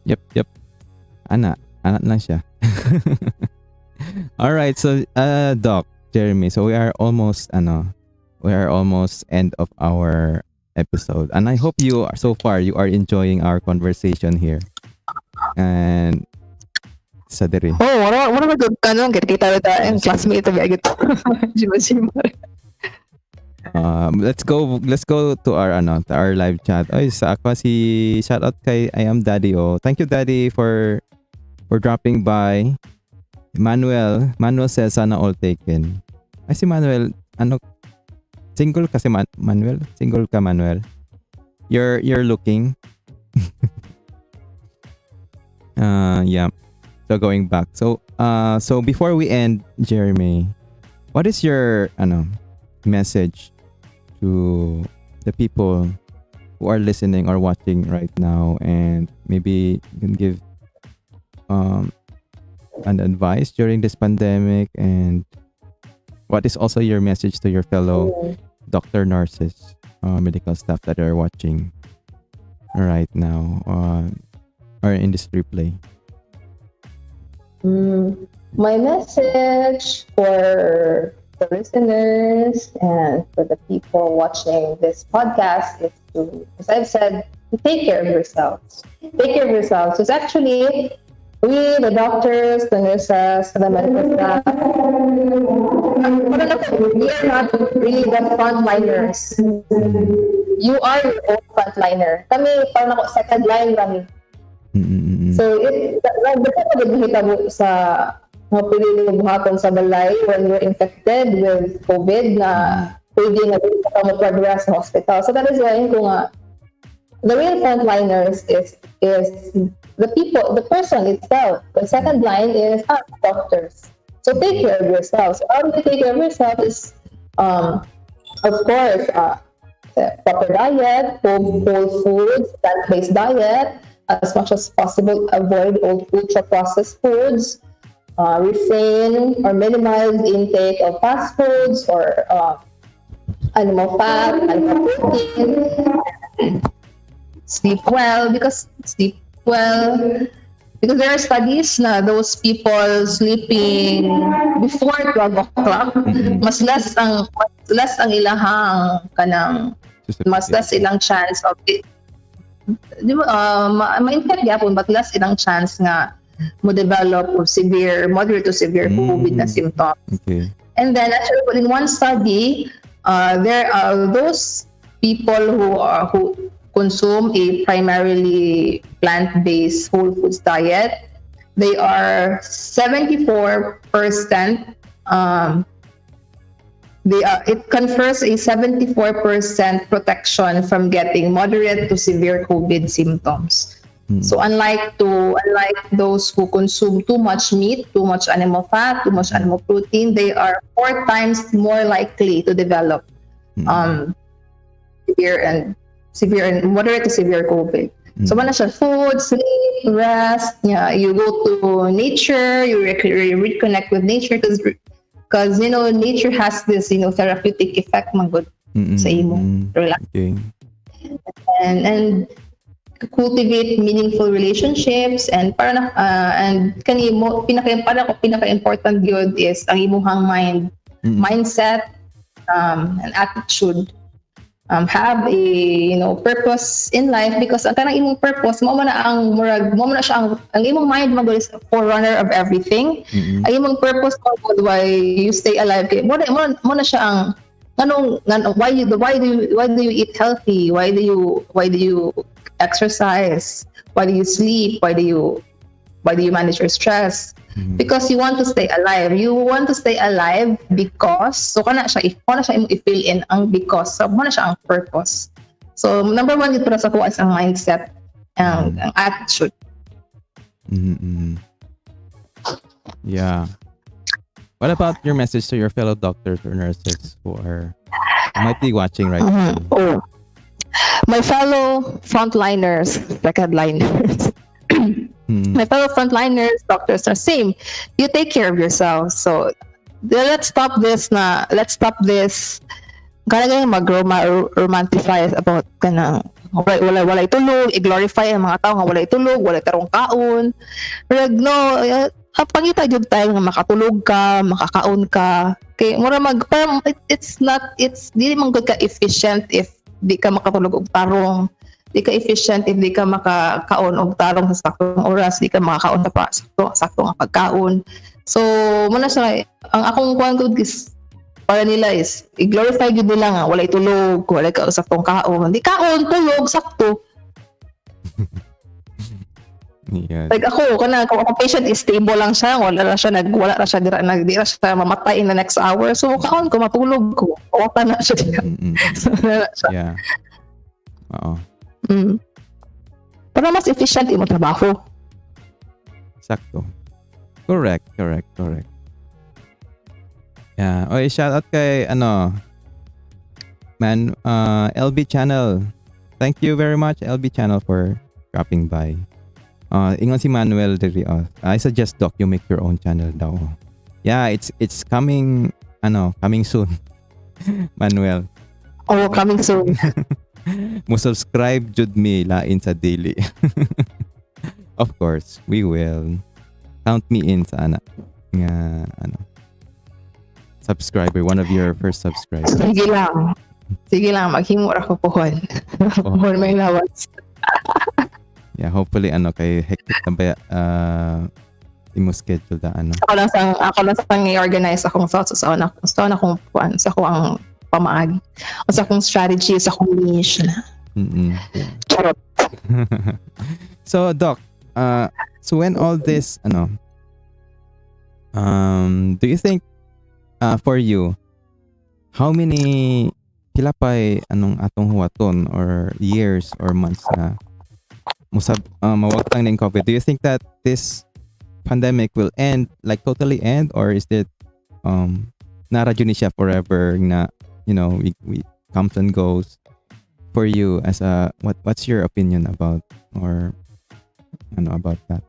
Speaker 1: Yep. Anak lang siya. All right, so Doc Jeremy, so we are almost end of our episode, and I hope you are enjoying our conversation here. And sadiri.
Speaker 2: Wala ba good kanang kita and classmate to be
Speaker 1: let's go to our live chat. Ay, sa ako shout out kay I am Daddy. Thank you Daddy for dropping by. Manuel says sana all taken. Ay si Manuel, single kasi Manuel? Single ka Manuel? You're looking. Yeah. So going back. So before we end, Jeremy, what is your message to the people who are listening or watching right now, and maybe you can give an advice during this pandemic, and what is also your message to your fellow doctor, nurses, medical staff that are watching right now or in this replay?
Speaker 2: My message for the listeners and for the people watching this podcast is to, as I've said, to take care of yourselves. Take care of yourselves. It's actually we, the doctors, the nurses, the medical staff, we are not really the frontliners. You are your own frontliner. Kami, parang ako second line kami. So, nagdito sa pili buhaton sa balay when you're infected with COVID na pwede na progress sa hospital. So, that is why the real frontliners is the people, the person itself. The second line is us, doctors. So take care of yourself. So how do you take care of yourself is, of course, proper diet, whole foods, plant-based diet, as much as possible, avoid ultra-processed foods, refrain or minimize the intake of fast foods or animal fat, animal protein, sleep well, because there are studies na those people sleeping before 12 o'clock, mas less ang ilahang kanang mas less ilang chance of it. Di ba, ma-infect yapon, but less ilang chance nga mo develop of moderate to severe COVID na symptoms.
Speaker 1: Okay.
Speaker 2: And then actually in one study, there are those people who consume a primarily plant-based whole foods diet. They are 74%. It confers a 74% protection from getting moderate to severe COVID symptoms. So unlike those who consume too much meat, too much animal fat, too much animal protein, they are 4 times more likely to develop severe and moderate to severe COVID. So wala siya food, sleep, rest. Yeah, you go to nature, you reconnect with nature because nature has this therapeutic effect man good sa imo. Relax.
Speaker 1: Okay.
Speaker 2: And cultivate meaningful relationships and kanimo pinaka-important gyud is ang imong mindset and attitude. Have a purpose in life because ang kanang imong purpose mo na siya ang imong mind mo is forerunner of everything. Ang imong purpose mo why you stay alive mo na siya ang why do you eat healthy, why do you exercise, why do you sleep, why do you manage your stress? Because you want to stay alive. You want to stay alive because so kana siya imong i-fill in ang because so mo na siya ang purpose. So number 1 gid para sa ko is ang mindset ang attitude.
Speaker 1: Yeah. What about your message to your fellow doctors or nurses who might be watching right now?
Speaker 2: Oh. My fellow frontliners, second-liners. My fellow frontliners, doctors are same. You take care of yourself. So let's stop this. Kaya mag-romanticize about kanang wala tulog, i-glorify ang mga tao nga wala tulog, wala tarong kaon. Pangita jud tayo nga makatulog ka, makakaon ka. Kay mura it's dili man good ka efficient if di ka makatulog og tarong. Di ka efficient if di ka makakaon og tarong sa saktong oras, di ka makakaon sa saktong pagkaon. So muna sa ang akong kuan gud is para nila is i-glorify gud nila nga walay tulog, walay ka saktong kaon. Di kaon, tulog sakto.
Speaker 1: Yeah.
Speaker 2: Like ako kung ang patient is stable lang siya, wala ra siya dira mamatay in the next hour. So kaon ko matulog ko. Wala na siya. So,
Speaker 1: yeah. Oo.
Speaker 2: Para mas efficient imo trabaho.
Speaker 1: Sakto. Correct. Yeah. Oy, shout out kay LB Channel. Thank you very much LB Channel for dropping by. Ingon si Manuel diri. I suggest Doc you make your own channel daw. Yeah, it's coming soon. Manuel.
Speaker 2: Oh, coming soon.
Speaker 1: Mo subscribe jud mi lain sa daily. Of course, we will. Count me in sa nga subscriber, one of your first subscribers.
Speaker 2: Sige lang, maghimo ra ko pohon. Pohon may lawas.
Speaker 1: Yeah, hopefully kay hectic na ba imo schedule da
Speaker 2: Ako lang sang i-organize akong thoughts sa akong puan, sa akong pamaagi. O sa akong strategy, sa akong niche na. Charot.
Speaker 1: So, Doc, so when all this, do you think, for you, how many kilapay atong huwaton or years or months na mawagtang ng COVID? Do you think that this pandemic will end, like totally end, or is it naradyo ni siya forever na we comes and goes? For you as what's your opinion about, or about that?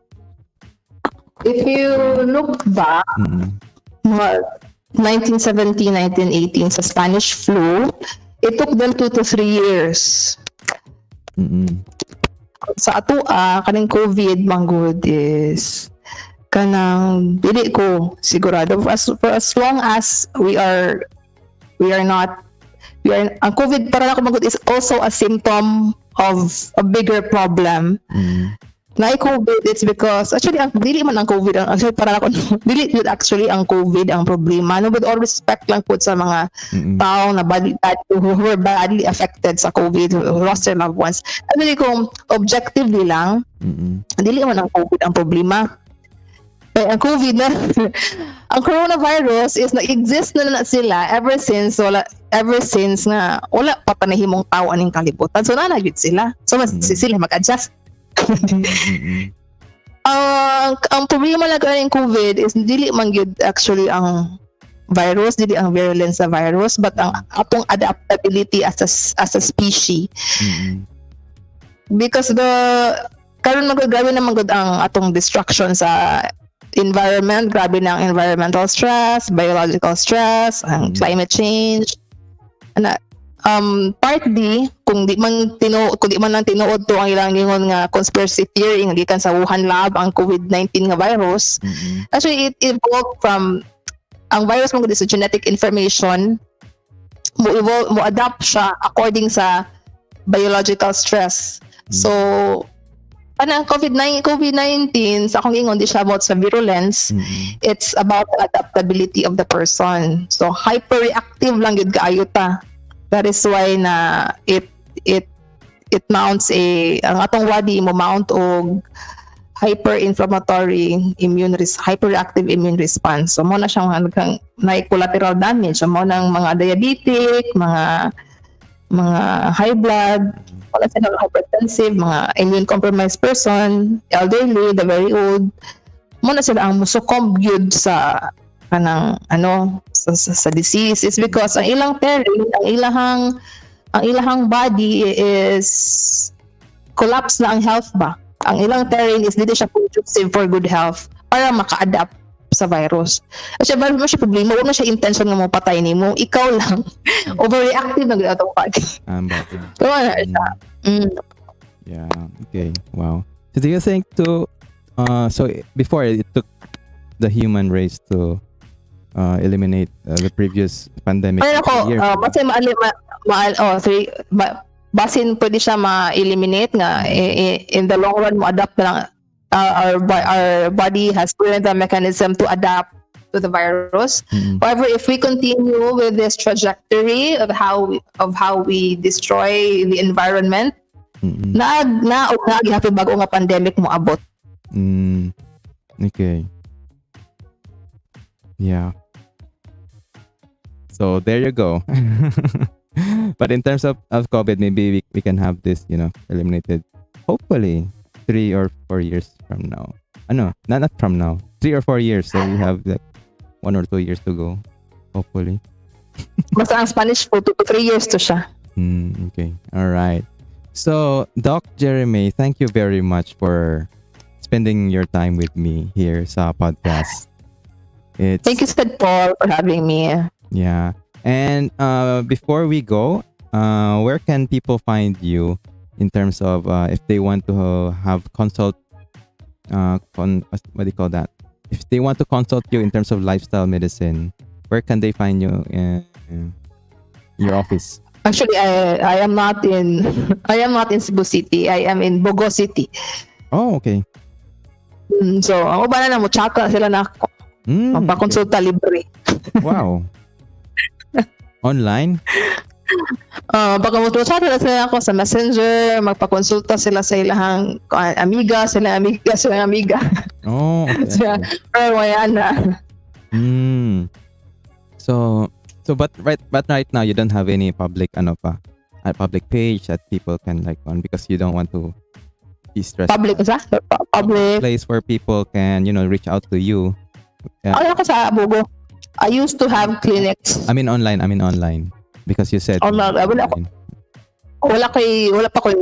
Speaker 2: If you look back, mga 1917, 1918 sa Spanish flu, it took them 2 to 3 years. Sa atua, kaning COVID, manggod is kanang dili ko sigurado for as long as ang COVID para ako manggod is also a symptom of a bigger problem. Na COVID, it's because actually dili man ang COVID actually para ako dili yun actually ang COVID ang problema. No, with all respect lang po sa mga tao na who were badly affected sa COVID, who lost their loved ones. Actually kung objectively lang, dili man ang COVID ang problema. Kaya ang COVID na ang coronavirus is na-exist na sila ever since nga wala pa panahimong tao aning kalibutan. So nanagid sila. So sila mag-adjust. Ang problema lang ng COVID is dili man gyud actually ang virus, dili ang virulence sa virus, but ang atong adaptability as a species. Because karon grabe na magud ang atong destruction sa environment, grabe na ang environmental stress, biological stress, ang climate change. Partly kung di man lang tinuod to ang ilang gingon nga conspiracy theory nga gikan sa Wuhan lab ang COVID-19 nga virus. Actually it evolved from ang virus mo sa genetic information mo adapt siya according sa biological stress. So kanang COVID-19 sa akong gingon di siya about sa virulence, it's about the adaptability of the person. So hyperreactive lang gid kaayo ta. That is why na it mounts ang atong body mo mount og hyperinflammatory hyperreactive immune response. So mo na siyang collateral damage. So mo nang mga diabetic, mga high blood, wala sila hypertensive, mga immune compromised person, elderly, the very old. Mo na sila ang musuccumb gyud sa kanang sa disease. It's because ang ilang terrain, ang ilahang body is collapse na ang health ba. Ang ilang terrain is dili siya conducive for good health para maka-adapt sa virus. Kasi ba mo siya problema, wala siya intention nga mo patay nimo, ikaw lang overreactive na gid atong body.
Speaker 1: Yeah, okay. Wow. So do you think so before it took the human race to eliminate the previous pandemic?
Speaker 2: Pero ako, basin pwede siya ma-eliminate nga in the long run mo adapt na lang. Our body has preventive mechanism to adapt to the virus. However, if we continue with this trajectory of how we destroy the environment, happy bago nga pandemic mo abot.
Speaker 1: Okay. Yeah. So there you go. But in terms of COVID, maybe we can have this, eliminated. Hopefully, 3 or 4 years from now. Not from now. 3 or 4 years. So we have like 1 or 2 years to go. Hopefully.
Speaker 2: Basta ang Spanish po, 2 to 3 years to siya.
Speaker 1: Okay. All right. So, Doc Jeremy, thank you very much for spending your time with me here sa podcast.
Speaker 2: Thank you, Sid Paul, for having me.
Speaker 1: Yeah. And before we go, where can people find you in terms of if they want to have what do you call that? If they want to consult you in terms of lifestyle medicine, where can they find you in your office?
Speaker 2: Actually, I am not in Cebu City. I am in Bogo City.
Speaker 1: Oh, okay.
Speaker 2: So, ang uba na mo tsaka sila na ako. Magpakonsulta libre.
Speaker 1: Wow. Online?
Speaker 2: Pagkamutusa na sila ako sa Messenger, magpakonsulta sila sa ilang amiga.
Speaker 1: Oh, okay.
Speaker 2: Pero wala na.
Speaker 1: So but right now you don't have any public public page that people can like on because you don't want to be stressed.
Speaker 2: Public
Speaker 1: Place where people can reach out to you.
Speaker 2: Ako sa Bogo. I used to have clinics.
Speaker 1: I mean online because you said
Speaker 2: online. Wala pa ko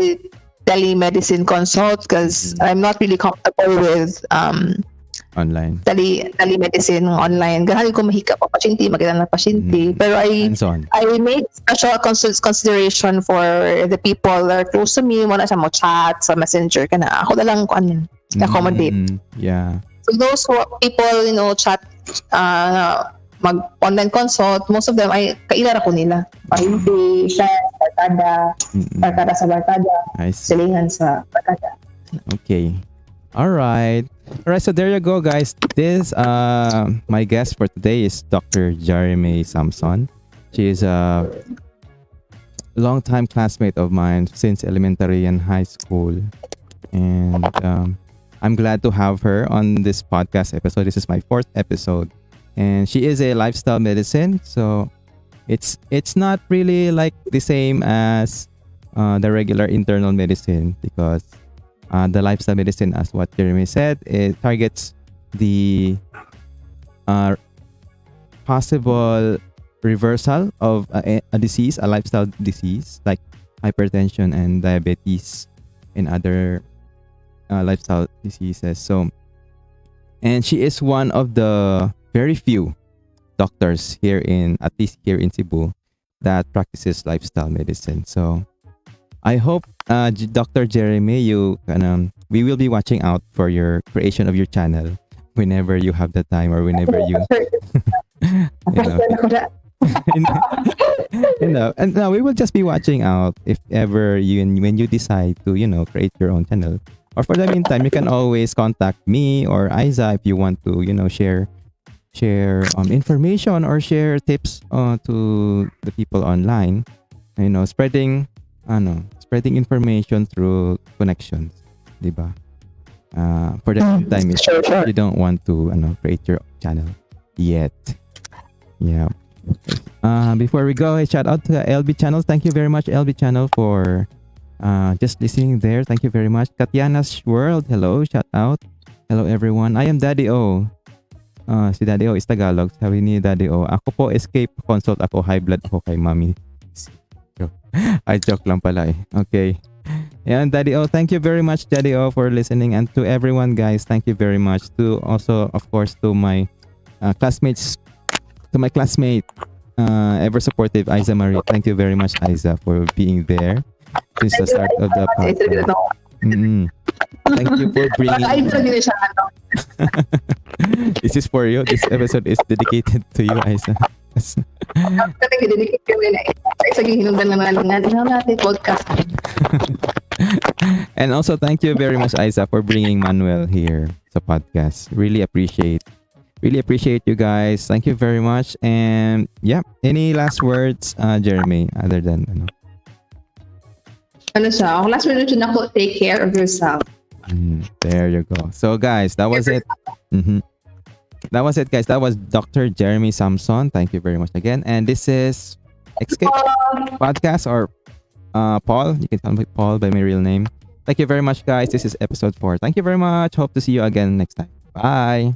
Speaker 2: telemedicine consult because I'm not really comfortable with
Speaker 1: Online.
Speaker 2: telemedicine online. Ganahan ko mahika pa pasyente, maganda na pasyente. Pero
Speaker 1: Hands-on.
Speaker 2: I made special consideration for the people that are close to me. Muna siya mo chat sa messenger ka na. Ako na lang ko ano, accommodate.
Speaker 1: Yeah.
Speaker 2: So those people, chat, mag-online consult, most of them ay kailara ko nila. Pahinti, barkada sa barkada, silingan sa barkada.
Speaker 1: Okay. All right. So there you go, guys. This my guest for today is Dr. Jeremy Samson. She is a longtime classmate of mine since elementary and high school, and I'm glad to have her on this podcast episode. This is my 4th episode, and she is a lifestyle medicine. So it's not really like the same as the regular internal medicine, because the lifestyle medicine, as what Jeremy said, it targets the possible reversal of a disease, a lifestyle disease like hypertension and diabetes and other lifestyle diseases. So, and she is one of the very few doctors here at least here in Cebu, that practices lifestyle medicine. So I hope, Dr. Jeremy, we will be watching out for your creation of your channel whenever you have the time, or whenever you, and now we will just be watching out if ever when you decide to, create your own channel. Or for the meantime, you can always contact me or Isa if you want to, share information or share tips to the people online. Spreading information through connections, diba? For the meantime, you don't want to create your channel yet. Yeah. Before we go, a shout out to LB Channels. Thank you very much, LB Channel, for just listening there. Thank you very much. Katiana's World, hello, shout out. Hello everyone. I am Daddy O. Si Daddy O is Tagalog. Sabi ni Daddy O, ako po Excape consult, ako high blood ako kay Mami. I joke lang pala eh. Okay. And Daddy O, thank you very much, Daddy O, for listening. And to everyone, guys, thank you very much. To also, of course, to my classmates, to my classmate, ever supportive Isa Marie. Thank you very much, Isa, for being there since the start of the podcast. Thank you for bringing. This is for you. This episode is dedicated to you, Isa. And also thank you very much, Isa, for bringing Manuel here sa podcast. Really appreciate you guys. Thank you very much. And yeah, any last words, Jeremy, other than
Speaker 2: last word na ako, take care of yourself.
Speaker 1: There you go. So guys, that was it. That was it, guys. That was Dr. Jeremy Samson. Thank you very much again. And this is Excape Podcast, or Paul. You can call me Paul by my real name. Thank you very much, guys. This is episode 4. Thank you very much. Hope to see you again next time. Bye.